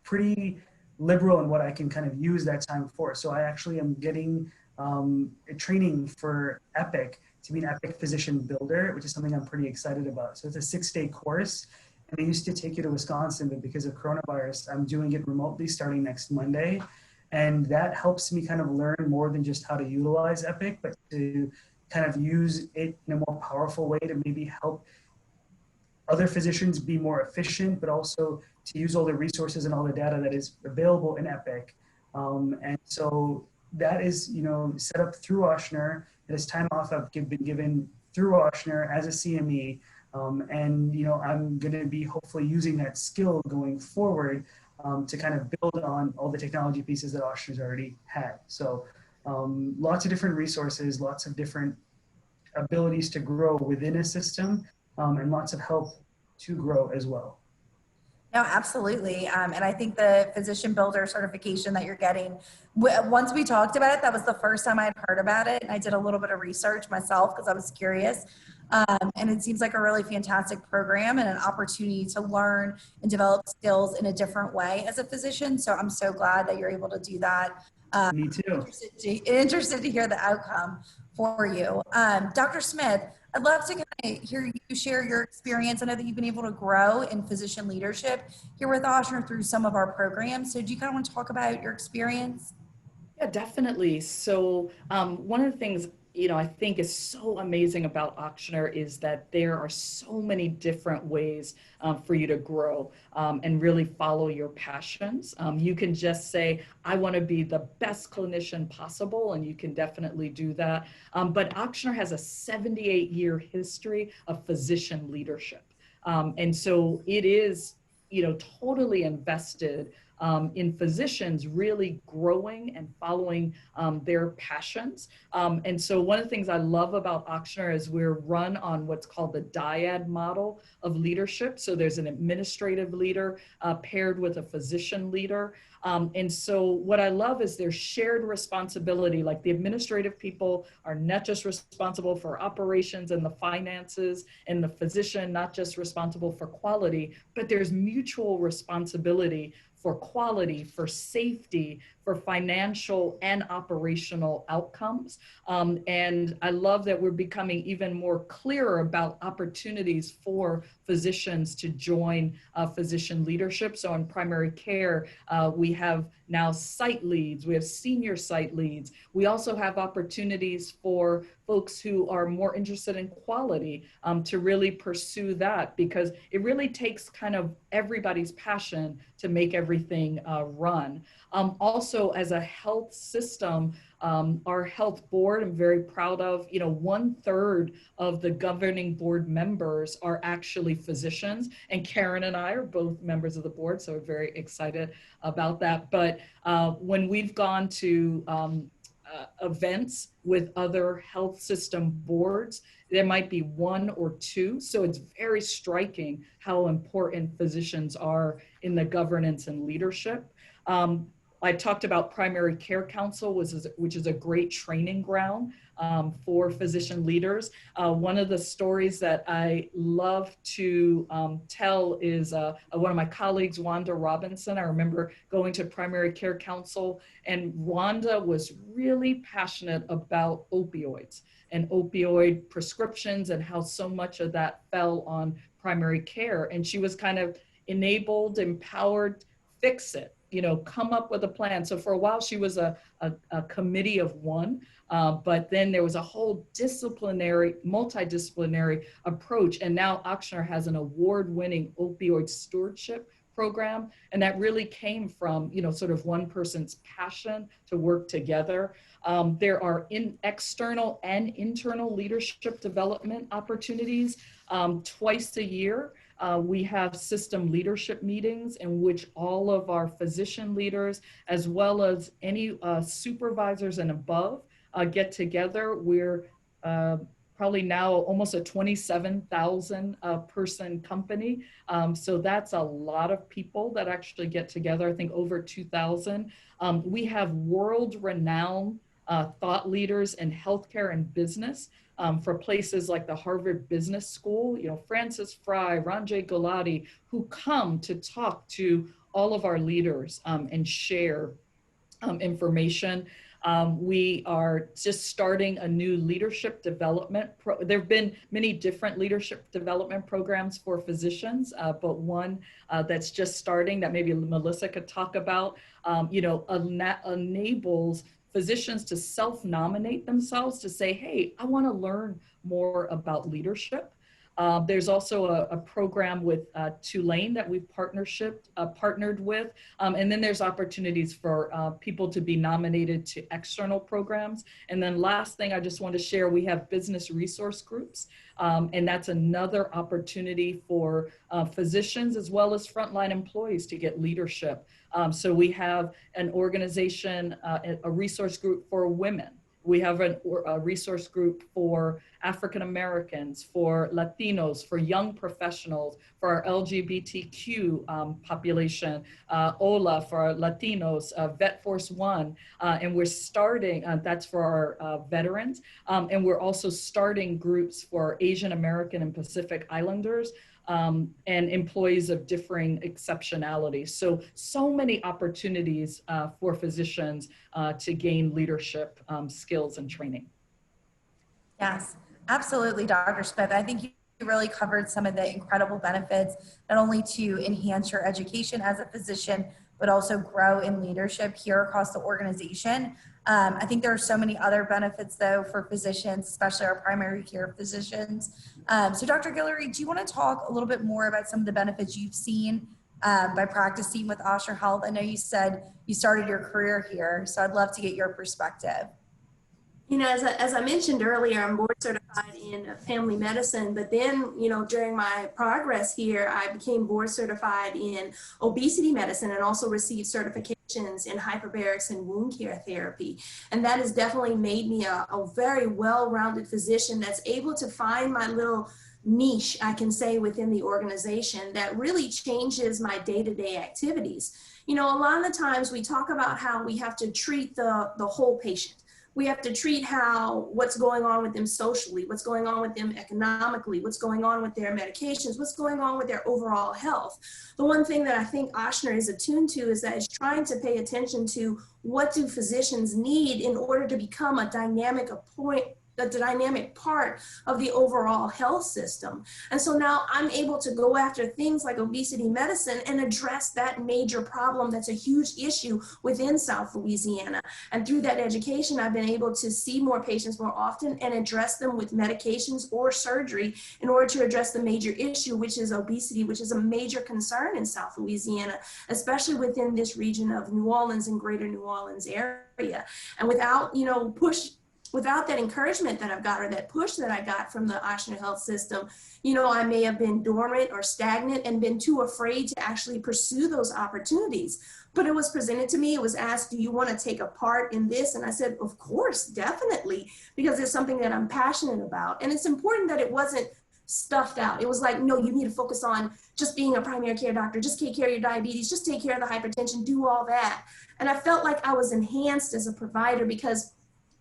E: pretty liberal in what I can kind of use that time for. So I actually am getting a training for EPIC to be an EPIC physician builder, which is something I'm pretty excited about. So it's a 6-day course, and I used to take you to Wisconsin, but because of coronavirus, I'm doing it remotely starting next Monday. And that helps me kind of learn more than just how to utilize EPIC, but to kind of use it in a more powerful way to maybe help other physicians be more efficient, but also to use all the resources and all the data that is available in EPIC. And so that is, set up through Ochsner. This time off I've been given through Ochsner as a CME. And, I'm going to be hopefully using that skill going forward to kind of build on all the technology pieces that Ochsner's already had. So lots of different resources, lots of different abilities to grow within a system, and lots of help to grow as well.
A: No, absolutely. And I think the physician builder certification that you're getting, once we talked about it, that was the first time I had heard about it. And I did a little bit of research myself because I was curious. And it seems like a really fantastic program and an opportunity to learn and develop skills in a different way as a physician. So I'm so glad that you're able to do that.
E: Me too.
A: Interested to hear the outcome for you. Dr. Smith, I'd love to kind of hear you share your experience. I know that you've been able to grow in physician leadership here with Ochsner through some of our programs. So do you kind of want to talk about your experience?
B: Yeah, definitely. So one of the things, I think is so amazing about Ochsner is that there are so many different ways for you to grow and really follow your passions. You can just say, I want to be the best clinician possible, and you can definitely do that. But Ochsner has a 78-year history of physician leadership. And so it is, totally invested in physicians really growing and following their passions. And so one of the things I love about Ochsner is we're run on what's called the dyad model of leadership. So there's an administrative leader paired with a physician leader. And so what I love is there's shared responsibility. Like the administrative people are not just responsible for operations and the finances, and the physician not just responsible for quality, but there's mutual responsibility for quality, for safety, for financial and operational outcomes. And I love that we're becoming even more clearer about opportunities for physicians to join physician leadership. So in primary care, we have now site leads, we have senior site leads. We also have opportunities for folks who are more interested in quality to really pursue that, because it really takes kind of everybody's passion to make everything run. Also, as a health system, our health board, I'm very proud of, 1/3 of the governing board members are actually physicians, and Karen and I are both members of the board, so we're very excited about that. But when we've gone to events with other health system boards, there might be one or two. So it's very striking how important physicians are in the governance and leadership. I talked about Primary Care Council, which is a great training ground for physician leaders. One of the stories that I love to tell is one of my colleagues, Wanda Robinson. I remember going to Primary Care Council, and Wanda was really passionate about opioids and opioid prescriptions and how so much of that fell on primary care. And she was kind of enabled, empowered, fix it, come up with a plan. So for a while she was a committee of one, but then there was a whole multidisciplinary approach. And now Ochsner has an award-winning opioid stewardship program. And that really came from, sort of one person's passion to work together. There are external and internal leadership development opportunities twice a year. We have system leadership meetings in which all of our physician leaders, as well as any supervisors and above, get together. We're probably now almost a 27,000 person company. So that's a lot of people that actually get together, I think over 2,000. We have world-renowned thought leaders in healthcare and business for places like the Harvard Business School, Francis Fry, Ranjay Gulati, who come to talk to all of our leaders and share information. We are just starting a new leadership development. There have been many different leadership development programs for physicians, but one that's just starting that maybe Melissa could talk about, enables physicians to self-nominate themselves to say, hey, I want to learn more about leadership. There's also a program with Tulane that we've partnered with. And then there's opportunities for people to be nominated to external programs. And then last thing I just want to share, we have business resource groups. And that's another opportunity for physicians as well as frontline employees to get leadership. So we have an organization, a resource group for women We have a resource group for African Americans, for Latinos, for young professionals, for our LGBTQ population, OLA for our Latinos, Vet Force One, and we're starting, that's for our veterans, and we're also starting groups for Asian American and Pacific Islanders, and employees of differing exceptionalities. So many opportunities for physicians to gain leadership skills and training.
A: Yes, absolutely, Dr. Smith. I think you really covered some of the incredible benefits, not only to enhance your education as a physician, but also grow in leadership here across the organization. I think there are so many other benefits, though, for physicians, especially our primary care physicians. So, Dr. Guillory, do you want to talk a little bit more about some of the benefits you've seen by practicing with Ochsner Health? I know you said you started your career here, so I'd love to get your perspective.
C: You know, as I mentioned earlier, I'm board certified in family medicine, but then, you know, during my progress here, I became board certified in obesity medicine and also received certifications in hyperbarics and wound care therapy. And that has definitely made me a very well-rounded physician that's able to find my little niche, I can say, within the organization that really changes my day-to-day activities. You know, a lot of the times we talk about how we have to treat the whole patient. We have to treat what's going on with them socially, what's going on with them economically, what's going on with their medications, what's going on with their overall health. The one thing that I think Ochsner is attuned to is that it's trying to pay attention to what do physicians need in order to become a dynamic part of the overall health system. And so now I'm able to go after things like obesity medicine and address that major problem that's a huge issue within South Louisiana. And through that education, I've been able to see more patients more often and address them with medications or surgery in order to address the major issue, which is obesity, which is a major concern in South Louisiana, especially within this region of New Orleans and greater New Orleans area. And without, you know, without that encouragement that I've got or that push that I got from the Ochsner Health system, you know, I may have been dormant or stagnant and been too afraid to actually pursue those opportunities. But it was presented to me, it was asked, do you want to take a part in this? And I said, of course, definitely, because it's something that I'm passionate about. And it's important that it wasn't stuffed out. It was like, no, you need to focus on just being a primary care doctor, just take care of your diabetes, just take care of the hypertension, do all that. And I felt like I was enhanced as a provider because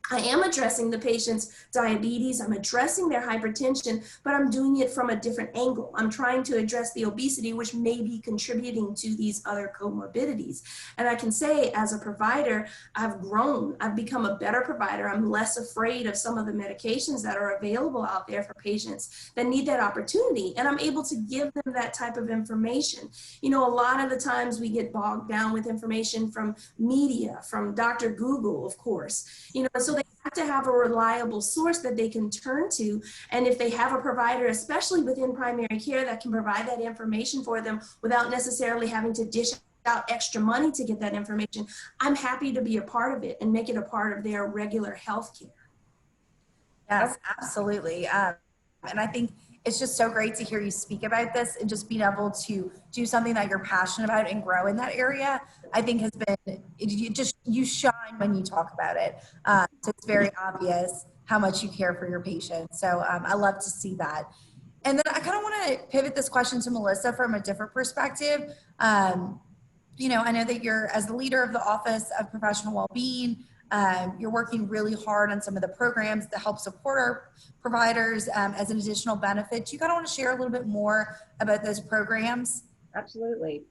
C: I am addressing the patient's diabetes, I'm addressing their hypertension, but I'm doing it from a different angle. I'm trying to address the obesity, which may be contributing to these other comorbidities. And I can say, as a provider, I've grown, I've become a better provider. I'm less afraid of some of the medications that are available out there for patients that need that opportunity. And I'm able to give them that type of information. You know, a lot of the times we get bogged down with information from media, from Dr. Google, of course, you know, so they have to have a reliable source that they can turn to. And if they have a provider, especially within primary care, that can provide that information for them without necessarily having to dish out extra money to get that information, I'm happy to be a part of it and make it a part of their regular health care.
A: Yes, absolutely. And I think it's just so great to hear you speak about this and just being able to do something that you're passionate about and grow in that area, I think has been, you shine when you talk about it. So it's very obvious how much you care for your patients. So I love to see that. And then I kind of want to pivot this question to Melissa from a different perspective. You know, I know that you're, as the leader of the Office of Professional Wellbeing, you're working really hard on some of the programs that help support our providers as an additional benefit. Do you kind of want to share a little bit more about those programs?
H: Absolutely.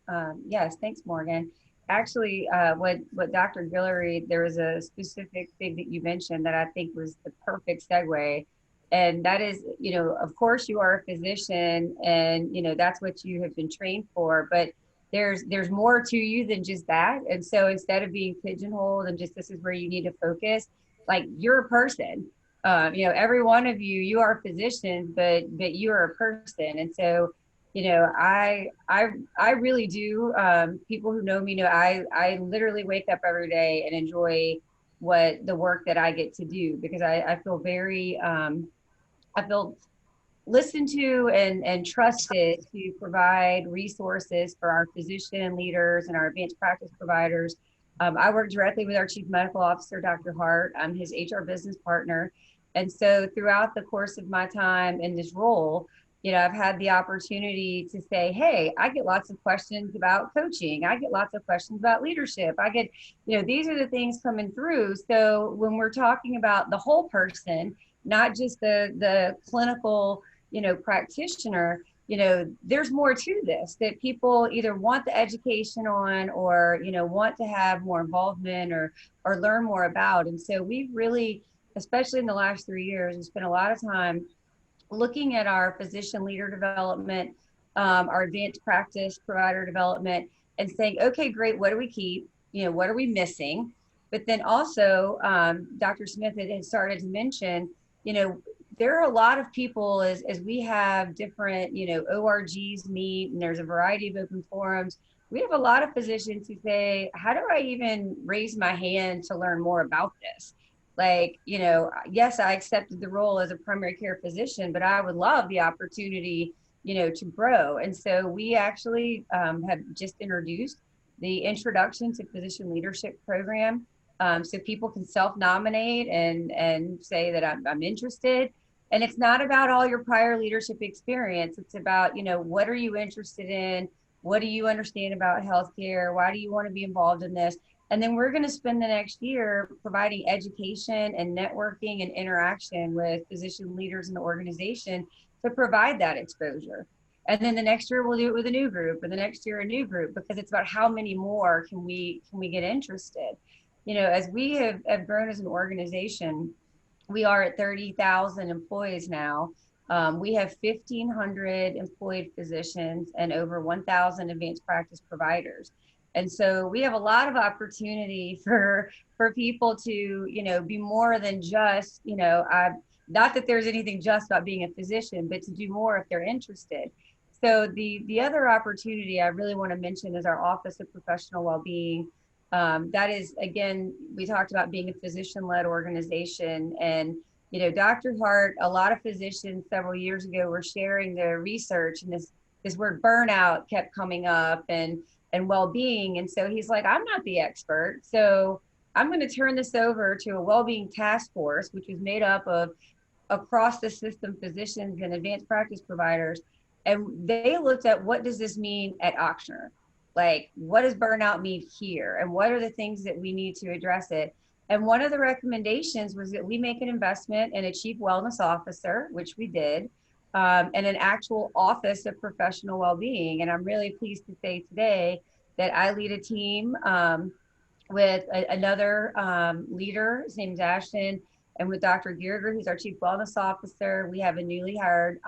H: Yes, thanks, Morgan. Actually, what Dr. Guillory, there was a specific thing that you mentioned that I think was the perfect segue. And that is, you know, of course you are a physician and, you know, that's what you have been trained for, but there's more to you than just that. And so instead of being pigeonholed and just, this is where you need to focus, like you're a person, you know, every one of you are physicians, but you are a person. And so, you know, I really do, people who know me know, I literally wake up every day and enjoy the work that I get to do, because I feel very, I feel listened to and trusted to provide resources for our physician leaders and our advanced practice providers I work directly with our Chief Medical Officer, Dr. Hart. I'm his HR business partner. And so throughout the course of my time in this role, I've had the opportunity to say, hey, I get lots of questions about coaching. I get lots of questions about leadership. I get, these are the things coming through. So when we're talking about the whole person, not just the clinical, practitioner, there's more to this that people either want the education on or, want to have more involvement or learn more about. And so we've really, especially in the last 3 years, we spent a lot of time looking at our physician leader development, our advanced practice provider development, and saying, okay, great, what do we keep? What are we missing? But then also, Dr. Smith had started to mention, there are a lot of people as we have different, ORGs meet, and there's a variety of open forums. We have a lot of physicians who say, how do I even raise my hand to learn more about this? Like, yes, I accepted the role as a primary care physician, but I would love the opportunity, to grow. And so we actually have just introduced the Introduction to Physician Leadership program. So people can self-nominate and say that I'm interested. And it's not about all your prior leadership experience. It's about, what are you interested in? What do you understand about healthcare? Why do you want to be involved in this? And then we're going to spend the next year providing education and networking and interaction with physician leaders in the organization to provide that exposure. And then the next year we'll do it with a new group, and the next year a new group, because it's about how many more can we get interested. As we have grown as an organization, we are at 30,000 employees now. We have 1,500 employed physicians and over 1,000 advanced practice providers. And so we have a lot of opportunity for people to, be more than just, not that there's anything just about being a physician, but to do more if they're interested. So the other opportunity I really want to mention is our Office of Professional Wellbeing. That is, again, we talked about being a physician-led organization, and Dr. Hart, a lot of physicians several years ago were sharing their research, and this word burnout kept coming up and well-being. And so he's like, I'm not the expert, so I'm going to turn this over to a well-being task force, which is made up of across the system physicians and advanced practice providers. And they looked at, what does this mean at Ochsner? Like, what does burnout mean here? And what are the things that we need to address it? And one of the recommendations was that we make an investment in a chief wellness officer, which we did, and an actual Office of Professional Wellbeing. And I'm really pleased to say today that I lead a team with another leader. His name's Ashton, and with Dr. Gierger, who's our Chief Wellness Officer. We have a newly hired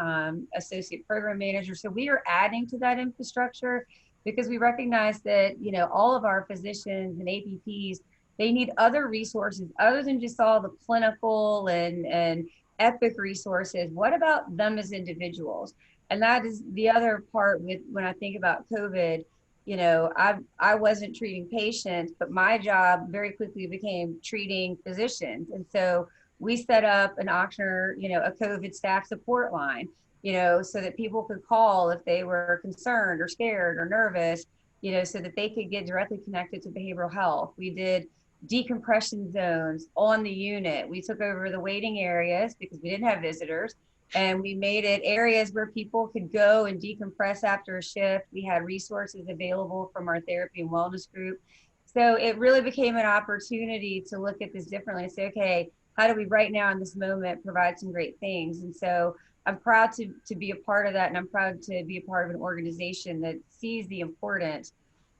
H: Associate Program Manager. So we are adding to that infrastructure because we recognize that, all of our physicians and APPs, they need other resources other than just all the clinical and epic resources. What about them as individuals? And that is the other part with when I think about COVID. I wasn't treating patients, but my job very quickly became treating physicians. And so we set up an Ochsner, a COVID staff support line, so that people could call if they were concerned or scared or nervous, so that they could get directly connected to behavioral health. We did decompression zones on the unit. We took over the waiting areas because we didn't have visitors, and we made it areas where people could go and decompress after a shift. We had resources available from our therapy and wellness group. So it really became an opportunity to look at this differently and say, okay, how do we right now in this moment provide some great things? And so I'm proud to be a part of that, and I'm proud to be a part of an organization that sees the importance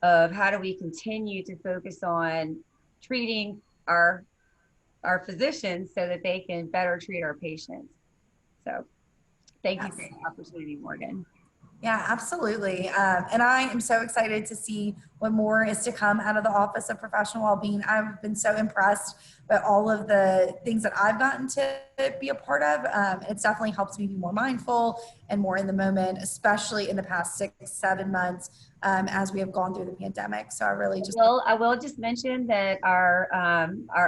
H: of how do we continue to focus on treating our physicians so that they can better treat our patients. So thank you for the opportunity, Morgan.
A: Yeah, absolutely. And I am so excited to see what more is to come out of the Office of Professional Wellbeing. I've been so impressed by all of the things that I've gotten to be a part of. It's definitely helps me be more mindful and more in the moment, especially in the past 6-7 months as we have gone through the pandemic. So I really just...
H: I will just mention that our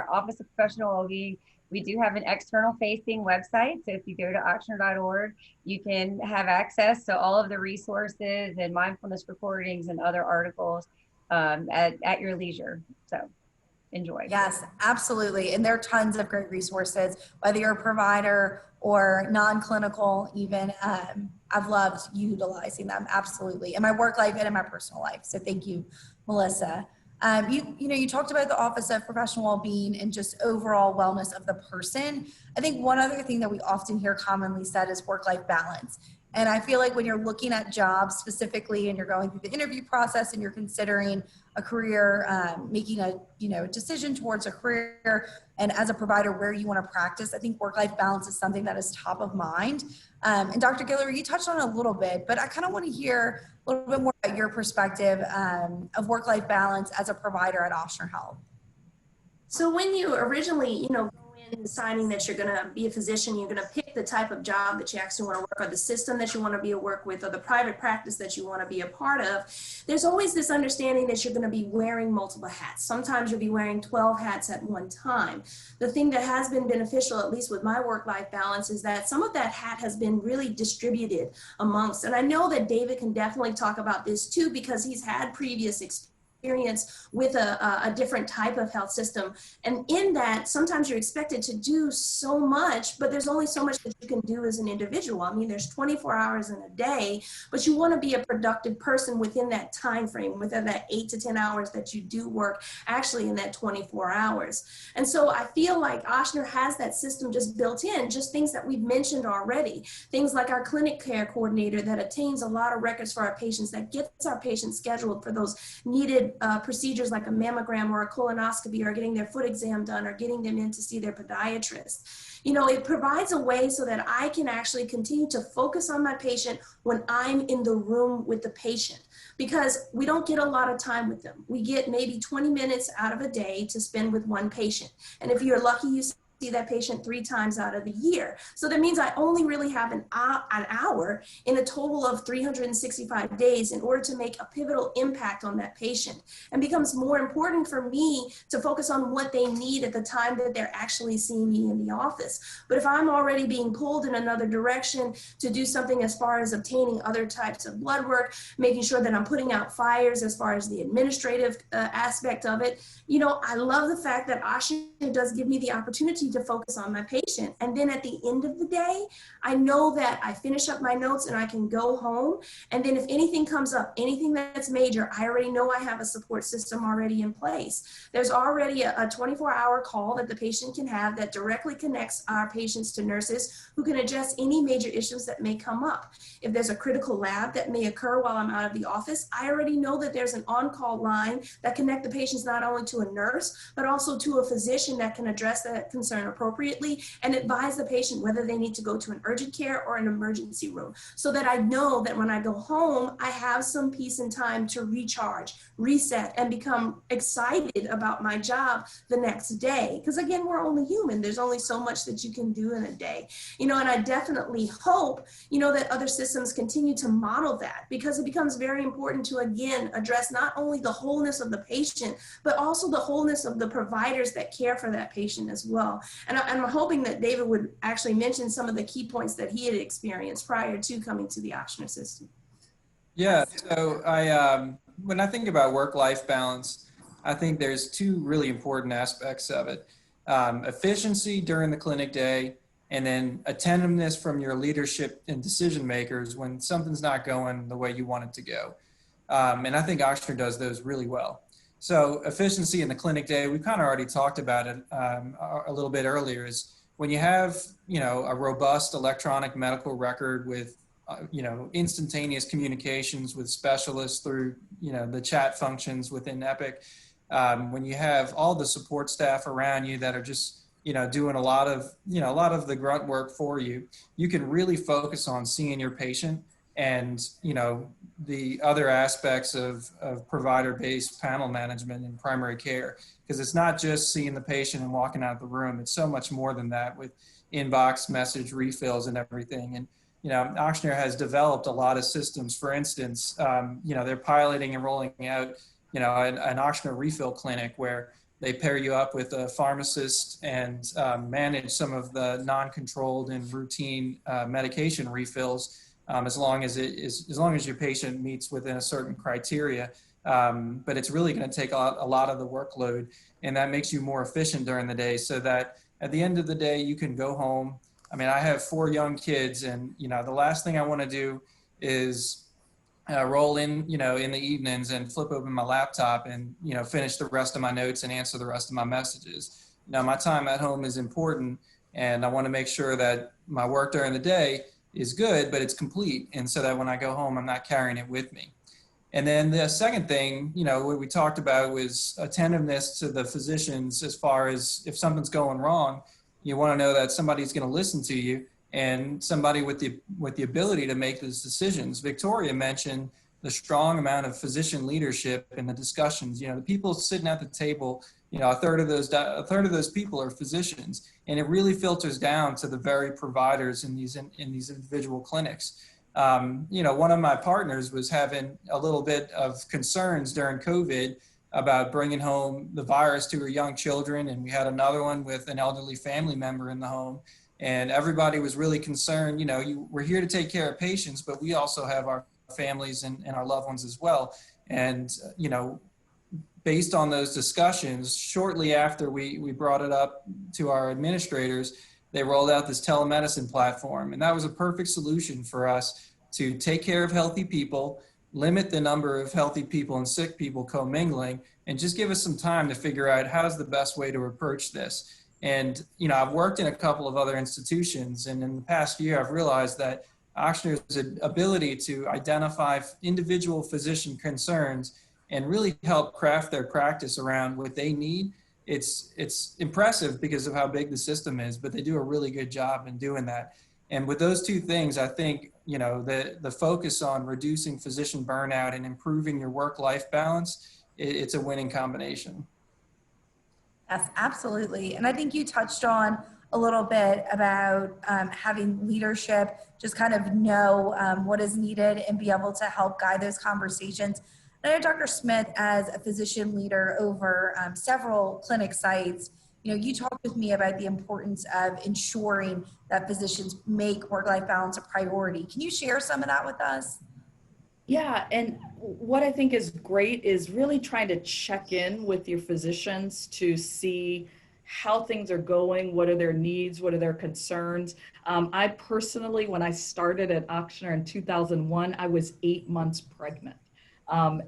H: Office of Professional Wellbeing, we do have an external facing website. So if you go to ochsner.org, you can have access to all of the resources and mindfulness recordings and other articles. at your leisure. So enjoy.
A: Yes, absolutely. And there are tons of great resources, whether you're a provider or non-clinical even. I've loved utilizing them, absolutely, in my work life and in my personal life. So thank you, Melissa. You talked about the Office of Professional Wellbeing and just overall wellness of the person. I think one other thing that we often hear commonly said is work-life balance. And I feel like when you're looking at jobs specifically and you're going through the interview process and you're considering a career, making a decision towards a career, and as a provider where you want to practice, I think work-life balance is something that is top of mind. And Dr. Guillory, you touched on it a little bit, but I kind of want to hear a little bit more about your perspective of work-life balance as a provider at Ochsner Health.
C: So when you originally, go in deciding that you're going to be a physician, you're going to pick the type of job that you actually want to work, or the system that you want to be a work with, or the private practice that you want to be a part of, there's always this understanding that you're going to be wearing multiple hats. Sometimes you'll be wearing 12 hats at one time. The thing that has been beneficial, at least with my work-life balance, is that some of that hat has been really distributed amongst, and I know that David can definitely talk about this too, because he's had previous experience with a different type of health system. And in that, sometimes you're expected to do so much, but there's only so much that you can do as an individual. I mean, there's 24 hours in a day, but you want to be a productive person within that time frame, within that 8 to 10 hours that you do work actually in that 24 hours. And so I feel like Ochsner has that system just built in, just things that we've mentioned already, things like our clinic care coordinator that attains a lot of records for our patients, that gets our patients scheduled for those needed procedures like a mammogram or a colonoscopy, or getting their foot exam done, or getting them in to see their podiatrist. It provides a way so that I can actually continue to focus on my patient when I'm in the room with the patient, because we don't get a lot of time with them. We get maybe 20 minutes out of a day to spend with one patient. And if you're lucky, you see that patient 3 times out of the year. So that means I only really have an hour in a total of 365 days in order to make a pivotal impact on that patient. And becomes more important for me to focus on what they need at the time that they're actually seeing me in the office. But if I'm already being pulled in another direction to do something as far as obtaining other types of blood work, making sure that I'm putting out fires as far as the administrative aspect of it, I love the fact that Ochsner does give me the opportunity to focus on my patient. And then at the end of the day, I know that I finish up my notes and I can go home. And then if anything comes up, anything that's major, I already know I have a support system already in place. There's already a 24-hour call that the patient can have that directly connects our patients to nurses who can address any major issues that may come up. If there's a critical lab that may occur while I'm out of the office, I already know that there's an on-call line that connect the patients not only to a nurse, but also to a physician that can address that concern appropriately and advise the patient whether they need to go to an urgent care or an emergency room, so that I know that when I go home, I have some peace and time to recharge, reset, and become excited about my job the next day. Because again, we're only human. There's only so much that you can do in a day, and I definitely hope, that other systems continue to model that, because it becomes very important to, again, address not only the wholeness of the patient, but also the wholeness of the providers that care for that patient as well. And I'm hoping that David would actually mention some of the key points that he had experienced prior to coming to the Ochsner system.
D: Yeah, so when I think about work-life balance, I think there's 2 really important aspects of it. Efficiency during the clinic day, and then attentiveness from your leadership and decision makers when something's not going the way you want it to go. And I think Ochsner does those really well. So efficiency in the clinic day, we kind of already talked about it a little bit earlier, is when you have, a robust electronic medical record with, instantaneous communications with specialists through, the chat functions within Epic, when you have all the support staff around you that are just, doing a lot of the grunt work for you, you can really focus on seeing your patient and, the other aspects of provider-based panel management in primary care, because it's not just seeing the patient and walking out of the room. It's so much more than that, with inbox message refills and everything. And, Ochsner has developed a lot of systems. For instance, they're piloting and rolling out, an Ochsner refill clinic where they pair you up with a pharmacist and manage some of the non-controlled and routine medication refills, as long as your patient meets within a certain criteria. but it's really going to take a lot of the workload, and that makes you more efficient during the day, so that at the end of the day, you can go home. I mean, I have 4 young kids, and the last thing I want to do is roll in, in the evenings and flip open my laptop and, finish the rest of my notes and answer the rest of my messages. My time at home is important, and I want to make sure that my work during the day is good, but it's complete. And so that when I go home, I'm not carrying it with me. And then the second thing, what we talked about was attentiveness to the physicians. As far as if something's going wrong, you want to know that somebody's going to listen to you, and somebody with the ability to make those decisions. Victoria mentioned the strong amount of physician leadership in the discussions. The people sitting at the table, a third of those people are physicians, and it really filters down to the very providers in these individual clinics. One of my partners was having a little bit of concerns during COVID about bringing home the virus to her young children, and we had another one with an elderly family member in the home. And everybody was really concerned. We're here to take care of patients, but we also have our families and our loved ones as well. And, based on those discussions, shortly after we brought it up to our administrators, they rolled out this telemedicine platform. And that was a perfect solution for us to take care of healthy people, limit the number of healthy people and sick people commingling, and just give us some time to figure out how's the best way to approach this. And, I've worked in a couple of other institutions, and in the past year, I've realized that Ochsner's ability to identify individual physician concerns and really help craft their practice around what they need. It's impressive because of how big the system is, but they do a really good job in doing that. And with those two things, I think, the focus on reducing physician burnout and improving your work-life balance, it's a winning combination.
A: Yes, absolutely. And I think you touched on a little bit about having leadership, just kind of know what is needed and be able to help guide those conversations. I know Dr. Smith, as a physician leader over several clinic sites, you talked with me about the importance of ensuring that physicians make work-life balance a priority. Can you share some of that with us?
B: Yeah, and what I think is great is really trying to check in with your physicians to see how things are going, what are their needs, what are their concerns. I personally, when I started at Ochsner in 2001, I was 8 months pregnant.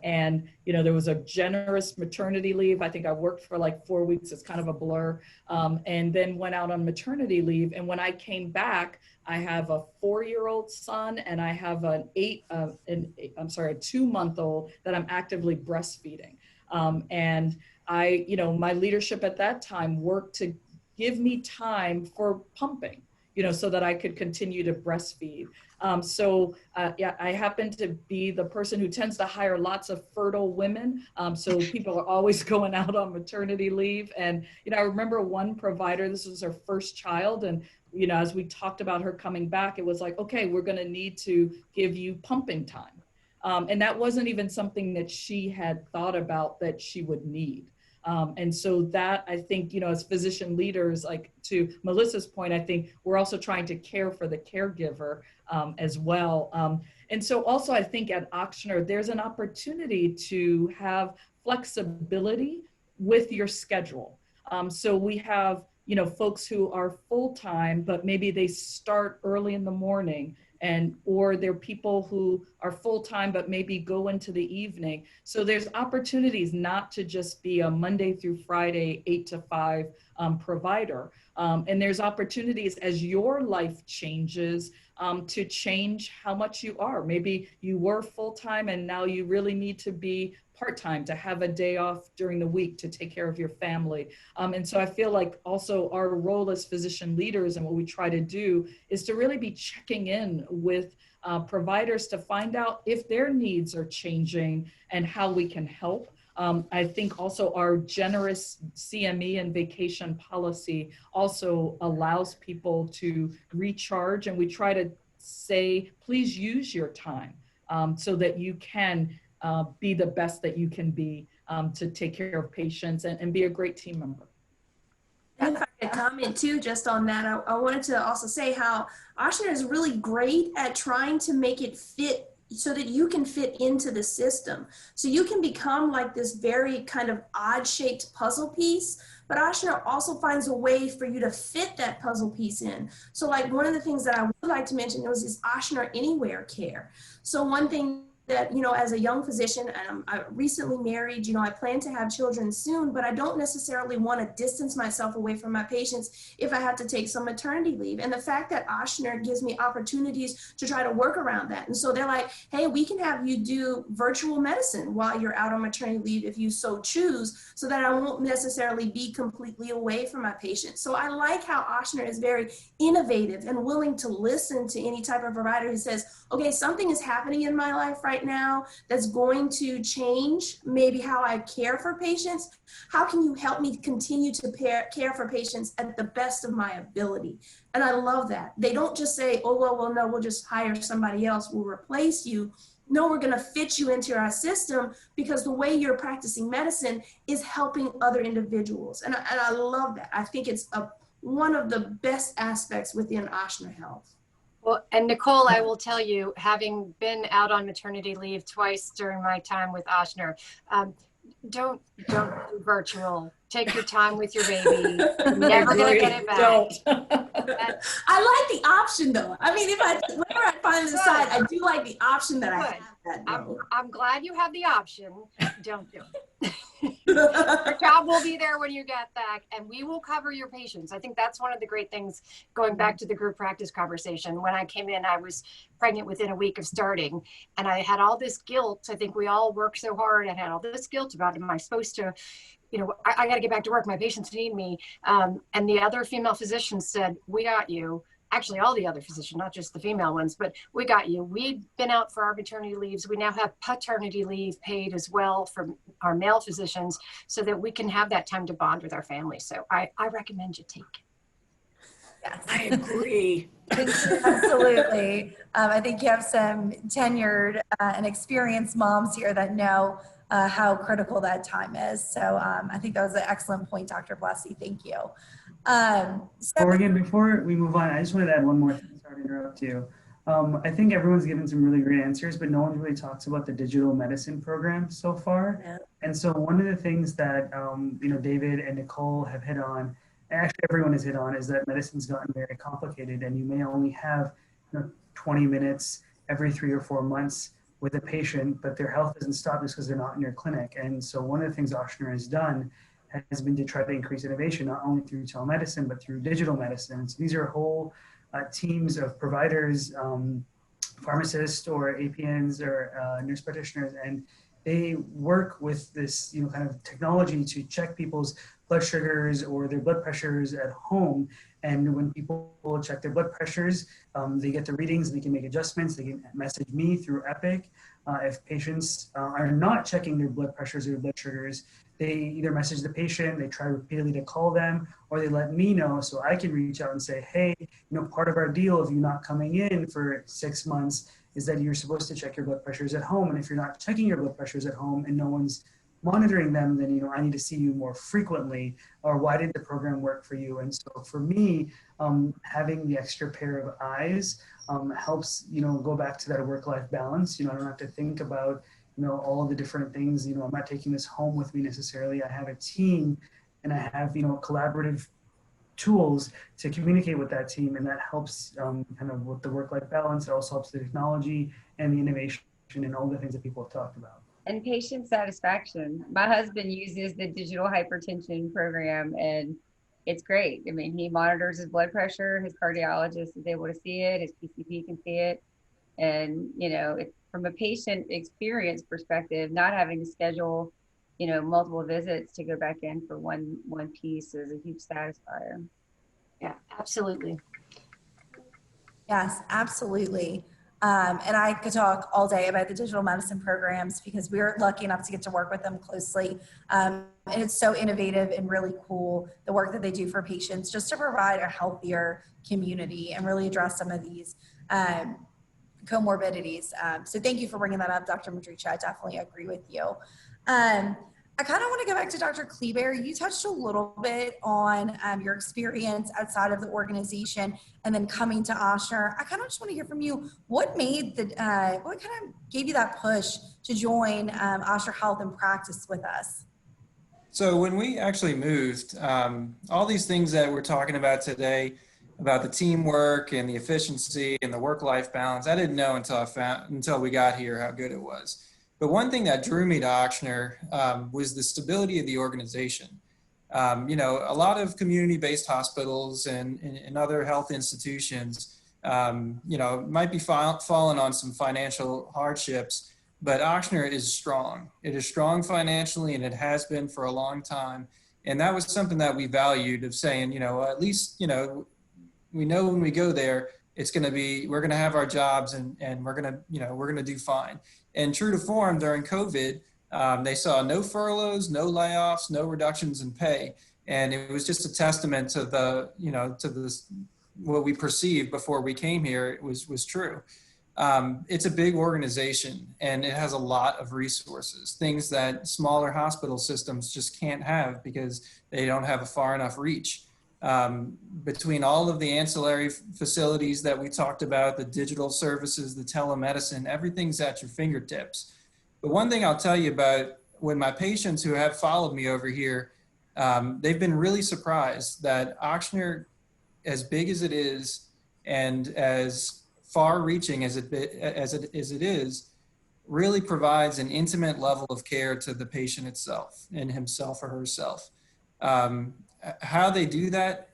B: And, there was a generous maternity leave. I think I worked for like 4 weeks. It's kind of a blur. And then went out on maternity leave. And when I came back, I have a 4-year-old son, and I have a 2-month-old that I'm actively breastfeeding. And my leadership at that time worked to give me time for pumping, so that I could continue to breastfeed. I happen to be the person who tends to hire lots of fertile women. So people are always going out on maternity leave. And, I remember one provider, this was her first child. And, as we talked about her coming back, it was like, okay, we're going to need to give you pumping time. And that wasn't even something that she had thought about that she would need. And so that, I think, as physician leaders, like to Melissa's point, I think we're also trying to care for the caregiver as well. And so also, I think at Ochsner, there's an opportunity to have flexibility with your schedule. So we have, folks who are full-time, but maybe they start early in the morning, or they're people who are full-time but maybe go into the evening. So there's opportunities not to just be a Monday through Friday 8 to 5 provider. And there's opportunities as your life changes to change how much you are. Maybe you were full-time and now you really need to be part-time, to have a day off during the week to take care of your family. And so I feel like also our role as physician leaders and what we try to do is to really be checking in with providers to find out if their needs are changing and how we can help. I think also our generous CME and vacation policy also allows people to recharge, and we try to say, please use your time so that you can be the best that you can be to take care of patients and be a great team member.
C: And if I could comment too, just on that, I wanted to also say how Ochsner is really great at trying to make it fit so that you can fit into the system. So you can become like this very kind of odd shaped puzzle piece, but Ochsner also finds a way for you to fit that puzzle piece in. So like one of the things that I would like to mention was this Ochsner Anywhere care. So one thing that, you know, as a young physician, and I'm recently married, you know, I plan to have children soon, but I don't necessarily want to distance myself away from my patients if I have to take some maternity leave. And the fact that Ochsner gives me opportunities to try to work around that. And so they're like, hey, we can have you do virtual medicine while you're out on maternity leave if you so choose, so that I won't necessarily be completely away from my patients. So I like how Ochsner is very innovative and willing to listen to any type of provider who says, okay, something is happening in my life right now that's going to change maybe how I care for patients. How can you help me continue to care for patients at the best of my ability? And I love that. They don't just say, oh, well, no, we'll just hire somebody else, we'll replace you. No, we're going to fit you into our system because the way you're practicing medicine is helping other individuals. And I love that. I think it's one of the best aspects within Ochsner Health.
G: Well, and Nicole, I will tell you, having been out on maternity leave twice during my time with Ochsner, don't do virtual. Take your time with your baby. You're never going to get it back.
B: Don't.
C: I like the option though. I mean, whenever I finally decide, I do like the option that I have that.
G: I'm glad you have the option. Don't do it. Your job will be there when you get back, and we will cover your patients. I think that's one of the great things, going back to the group practice conversation. When I came in, I was pregnant within a week of starting, and I had all this guilt. I think we all work so hard and had all this guilt about, am I supposed to, you know, I got to get back to work. My patients need me. And the other female physicians said, we got you. Actually, all the other physicians, not just the female ones, but we got you. We've been out for our maternity leaves. We now have paternity leave paid as well from our male physicians so that we can have that time to bond with our families. So I recommend you take it.
A: Yes.
B: I agree.
A: Absolutely. I think you have some tenured and experienced moms here that know how critical that time is. So I think that was an excellent point, Dr. Blessy. Thank you.
E: Morgan, before we move on, I just wanted to add one more thing. Sorry to interrupt you. I think everyone's given some really great answers, but no one really talks about the digital medicine program so far. Yeah. And so one of the things that you know, David and Nicole have hit on, and actually everyone has hit on, is that medicine's gotten very complicated, and you may only have 20 minutes every 3 or 4 months with a patient, but their health doesn't stop just because they're not in your clinic. And so one of the things Ochsner has done has been to try to increase innovation, not only through telemedicine, but through digital medicine. So these are whole teams of providers, pharmacists or APNs or nurse practitioners, and they work with this, you know, kind of technology to check people's blood sugars or their blood pressures at home. And when people check their blood pressures, they get the readings, they can make adjustments, they can message me through Epic. If patients are not checking their blood pressures or blood sugars, they either message the patient, they try repeatedly to call them, or they let me know so I can reach out and say, hey, you know, part of our deal of you not coming in for 6 months is that you're supposed to check your blood pressures at home. And if you're not checking your blood pressures at home and no one's monitoring them, then, you know, I need to see you more frequently, or why did the program work for you? And so for me, having the extra pair of eyes helps, you know, go back to that work-life balance. You know, I don't have to think about, you know, all of the different things. You know, I'm not taking this home with me necessarily. I have a team and I have, you know, collaborative tools to communicate with that team, and that helps kind of with the work-life balance. It also helps the technology and the innovation and all the things that people have talked about.
H: And patient satisfaction. My husband uses the digital hypertension program, and it's great. I mean, he monitors his blood pressure, his cardiologist is able to see it, his PCP can see it. And, you know, from a patient experience perspective, not having to schedule, you know, multiple visits to go back in for one piece is a huge satisfier.
G: Yeah, absolutely.
A: Yes, absolutely. And I could talk all day about the digital medicine programs because we're lucky enough to get to work with them closely. And it's so innovative and really cool, the work that they do for patients, just to provide a healthier community and really address some of these comorbidities. So thank you for bringing that up, Dr. Madraycha. I definitely agree with you. I kind of want to go back to Dr. Kleber. You touched a little bit on your experience outside of the organization and then coming to Ochsner. I kind of just want to hear from you. What made what kind of gave you that push to join Ochsner Health and practice with us?
D: So when we actually moved, all these things that we're talking about today, about the teamwork and the efficiency and the work-life balance, I didn't know until we got here how good it was. But one thing that drew me to Ochsner was the stability of the organization. You know, a lot of community-based hospitals and other health institutions, you know, might be falling on some financial hardships, but Ochsner is strong. It is strong financially, and it has been for a long time. And that was something that we valued, of saying, you know, at least, you know, we know when we go there, it's going to be, we're going to have our jobs and we're going to, you know, we're going to do fine. And true to form, during COVID, they saw no furloughs, no layoffs, no reductions in pay. And it was just a testament to the, you know, to this, what we perceived before we came here, it was true. It's a big organization, and it has a lot of resources, things that smaller hospital systems just can't have because they don't have a far enough reach. Between all of the ancillary facilities that we talked about, the digital services, the telemedicine, everything's at your fingertips. But one thing I'll tell you about, when my patients who have followed me over here, they've been really surprised that Ochsner, as big as it is and as far-reaching as it is, really provides an intimate level of care to the patient itself and himself or herself. How they do that?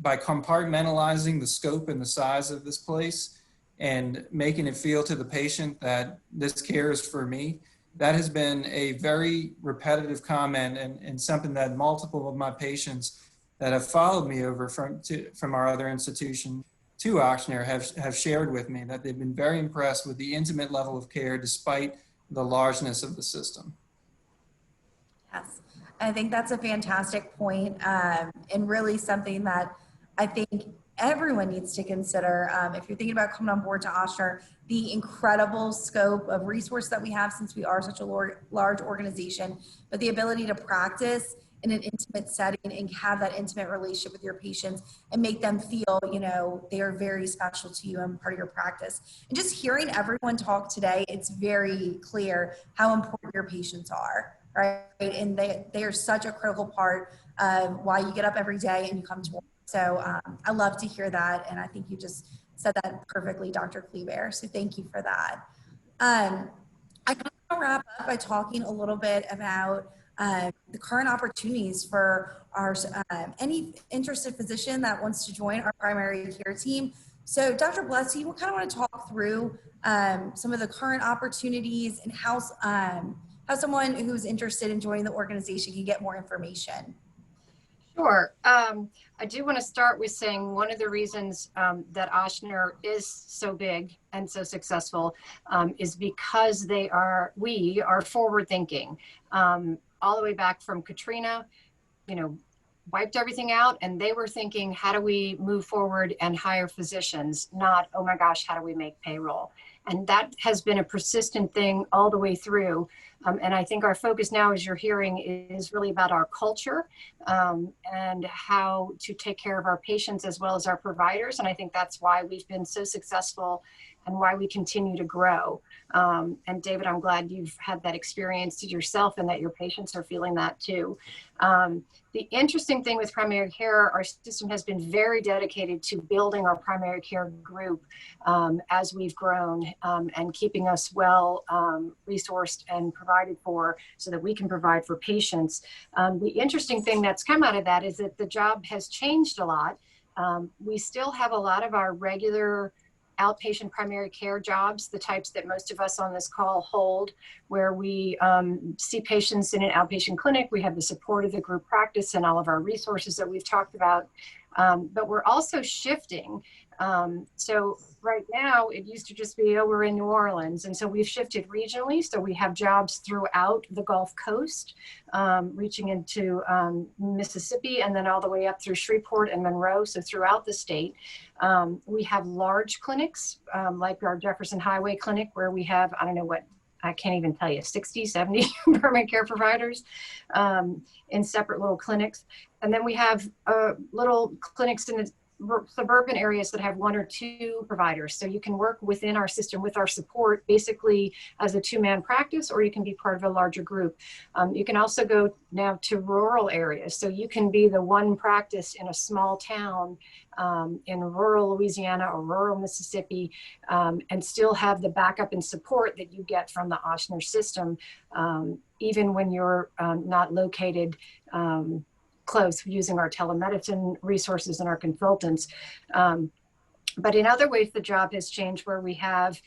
D: By compartmentalizing the scope and the size of this place and making it feel to the patient that this care is for me. That has been a very repetitive comment and something that multiple of my patients that have followed me over from our other institution to Ochsner have shared with me, that they've been very impressed with the intimate level of care despite the largeness of the system.
A: Yes, I think that's a fantastic point, and really something that I think everyone needs to consider. If you're thinking about coming on board to Ochsner, the incredible scope of resource that we have, since we are such a large organization, but the ability to practice in an intimate setting and have that intimate relationship with your patients and make them feel, you know, they are very special to you and part of your practice. And just hearing everyone talk today, it's very clear how important your patients are, right? And they are such a critical part of why you get up every day and you come to work. So I love to hear that. And I think you just said that perfectly, Dr. Kleber. So thank you for that. I kind of want to wrap up by talking a little bit about the current opportunities for our any interested physician that wants to join our primary care team. So Dr. Blessy, we kind of want to talk through some of the current opportunities and how someone who's interested in joining the organization can get more information.
G: Sure. I do want to start with saying one of the reasons that Ochsner is so big and so successful is because we are forward thinking. All the way back from Katrina, you know, wiped everything out, and they were thinking, how do we move forward and hire physicians? Not, oh my gosh, how do we make payroll? And that has been a persistent thing all the way through. And I think our focus now, as you're hearing, is really about our culture and how to take care of our patients as well as our providers. And I think that's why we've been so successful and why we continue to grow. And David, I'm glad you've had that experience yourself and that your patients are feeling that too. The interesting thing with primary care, our system has been very dedicated to building our primary care group as we've grown and keeping us well resourced and provided for so that we can provide for patients. The interesting thing that's come out of that is that the job has changed a lot. We still have a lot of our regular outpatient primary care jobs, the types that most of us on this call hold, where we see patients in an outpatient clinic. We have the support of the group practice and all of our resources that we've talked about. But we're also shifting. So right now it used to just be, oh, we're in New Orleans. And so we've shifted regionally. So we have jobs throughout the Gulf Coast, reaching into Mississippi and then all the way up through Shreveport and Monroe. So throughout the state, we have large clinics like our Jefferson Highway Clinic, where we have, I don't know what, I can't even tell you, 60, 70 primary care providers in separate little clinics. And then we have little clinics in the suburban areas that have 1 or 2 providers. So you can work within our system with our support, basically as a 2-man practice, or you can be part of a larger group. You can also go now to rural areas. So you can be the one practice in a small town in rural Louisiana or rural Mississippi, and still have the backup and support that you get from the Ochsner system, even when you're not located close, using our telemedicine resources and our consultants. But in other ways, the job has changed where we have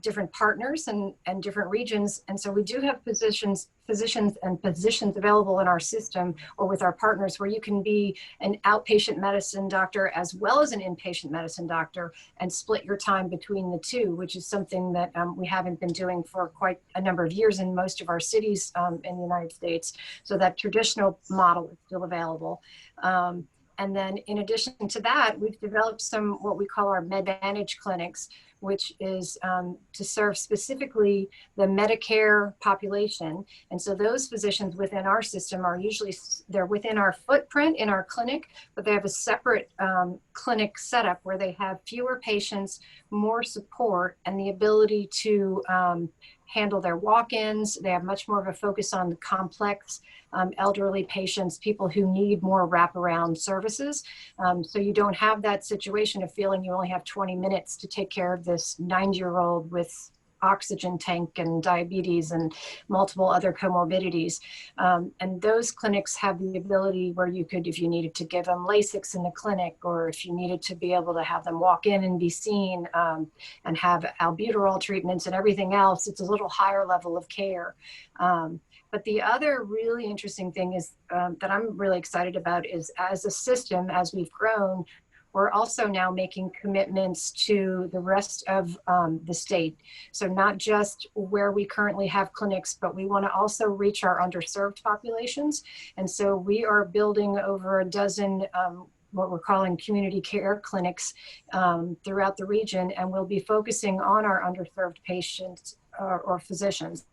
G: different partners and different regions. And so we do have physicians available in our system or with our partners where you can be an outpatient medicine doctor as well as an inpatient medicine doctor and split your time between the two, which is something that we haven't been doing for quite a number of years in most of our cities in the United States. So that traditional model is still available. And then in addition to that, we've developed some what we call our MedVantage clinics, which is to serve specifically the Medicare population. And so those physicians within our system are usually, they're within our footprint in our clinic, but they have a separate clinic setup where they have fewer patients, more support, and the ability to handle their walk-ins. They have much more of a focus on the complex elderly patients, people who need more wraparound services. So you don't have that situation of feeling you only have 20 minutes to take care of this 90-year-old with oxygen tank and diabetes and multiple other comorbidities. And those clinics have the ability where you could, if you needed to give them Lasix in the clinic, or if you needed to be able to have them walk in and be seen and have albuterol treatments and everything else, it's a little higher level of care. But the other really interesting thing is that I'm really excited about is as a system, as we've grown, we're also now making commitments to the rest of the state. So not just where we currently have clinics, but we want to also reach our underserved populations. And so we are building over a dozen what we're calling community care clinics throughout the region, and we'll be focusing on our underserved patients or physicians.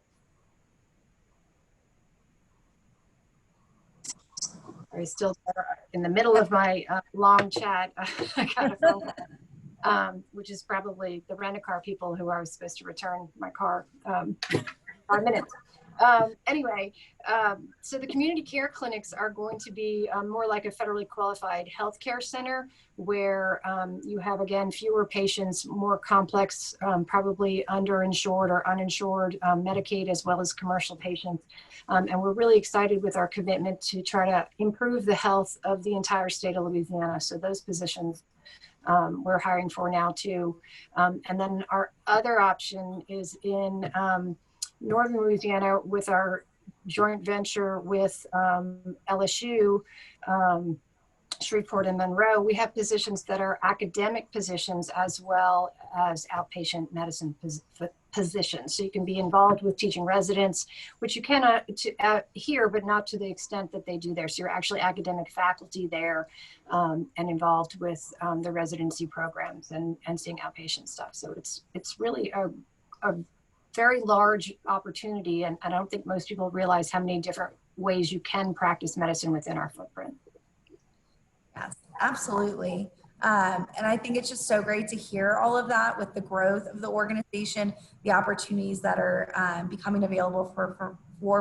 G: I still in the middle of my long chat. I got a phone call, which is probably the rent-a-car people who I was supposed to return my car 5 minutes. Anyway, so the community care clinics are going to be more like a federally qualified healthcare center where you have, again, fewer patients, more complex, probably underinsured or uninsured Medicaid as well as commercial patients. And we're really excited with our commitment to try to improve the health of the entire state of Louisiana. So those positions we're hiring for now too. And then our other option is in Northern Louisiana with our joint venture with LSU, Shreveport and Monroe. We have positions that are academic positions as well as outpatient medicine positions. So you can be involved with teaching residents, which you cannot here, but not to the extent that they do there. So you're actually academic faculty there and involved with the residency programs and seeing outpatient stuff. So it's really a very large opportunity, and I don't think most people realize how many different ways you can practice medicine within our footprint.
A: Yes, absolutely. And I think it's just so great to hear all of that with the growth of the organization, the opportunities that are becoming available for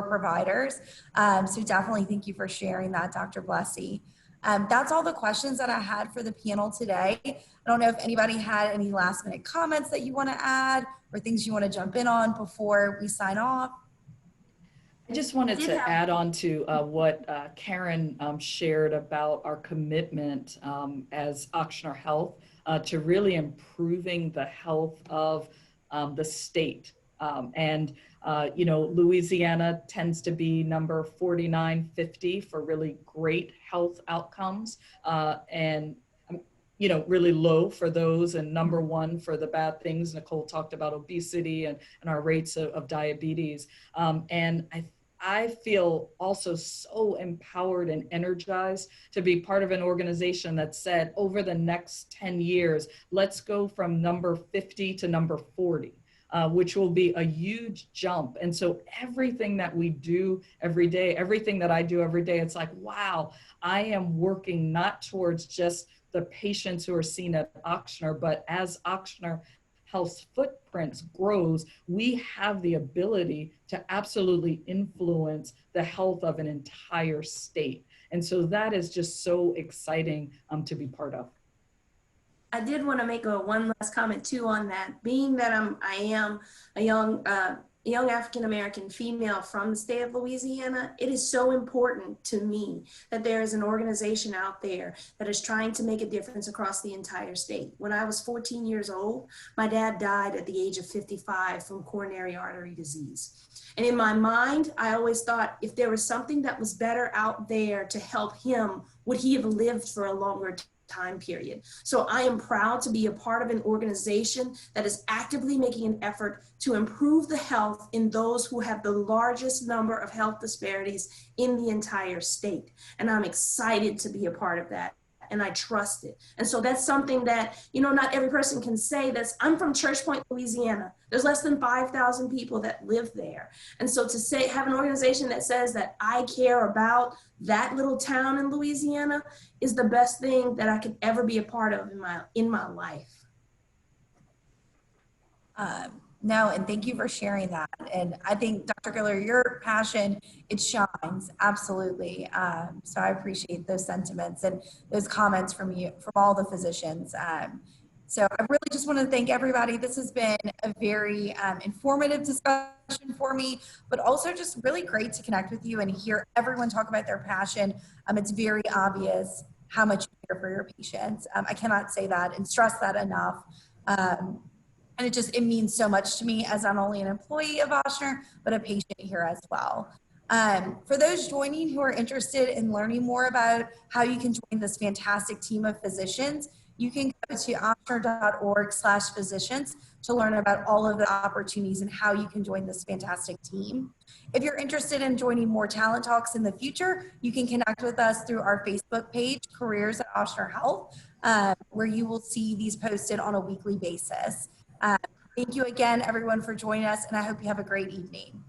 A: providers. So definitely thank you for sharing that, Dr. Blessy. That's all the questions that I had for the panel today. I don't know if anybody had any last minute comments that you want to add or things you want to jump in on before we sign off.
B: I just wanted to add on to what Karen shared about our commitment as Ochsner Health to really improving the health of the state. You know, Louisiana tends to be number 49, 50 for really great health outcomes and you know, really low for those and number 1 for the bad things. Nicole talked about obesity and our rates of diabetes. And I feel also so empowered and energized to be part of an organization that said over the next 10 years, let's go from number 50 to number 40. which will be a huge jump. And so everything that we do every day, everything that I do every day, it's like, wow, I am working not towards just the patients who are seen at Ochsner, but as Ochsner Health's footprints grows, we have the ability to absolutely influence the health of an entire state. And so that is just so exciting to be part of.
C: I did want to make one last comment too on that. Being that I am a young African-American female from the state of Louisiana, it is so important to me that there is an organization out there that is trying to make a difference across the entire state. When I was 14 years old, my dad died at the age of 55 from coronary artery disease. And in my mind, I always thought if there was something that was better out there to help him, would he have lived for a longer time period? So I am proud to be a part of an organization that is actively making an effort to improve the health in those who have the largest number of health disparities in the entire state. And I'm excited to be a part of that. And I trust it. And so that's something that, not every person can say. I'm from Church Point, Louisiana. There's less than 5,000 people that live there. And so to have an organization that says that I care about that little town in Louisiana is the best thing that I could ever be a part of in my life.
A: No, and thank you for sharing that. And I think, Dr. Giller, your passion, it shines, absolutely. So I appreciate those sentiments and those comments from you, from all the physicians. So I really just want to thank everybody. This has been a very informative discussion for me, but also just really great to connect with you and hear everyone talk about their passion. It's very obvious how much you care for your patients. I cannot say that and stress that enough. And it means so much to me as not only an employee of Ochsner, but a patient here as well. For those joining who are interested in learning more about how you can join this fantastic team of physicians, you can go to ochsner.org/physicians to learn about all of the opportunities and how you can join this fantastic team. If you're interested in joining more Talent Talks in the future, you can connect with us through our Facebook page, Careers at Ochsner Health, where you will see these posted on a weekly basis. Thank you again, everyone, for joining us, and I hope you have a great evening.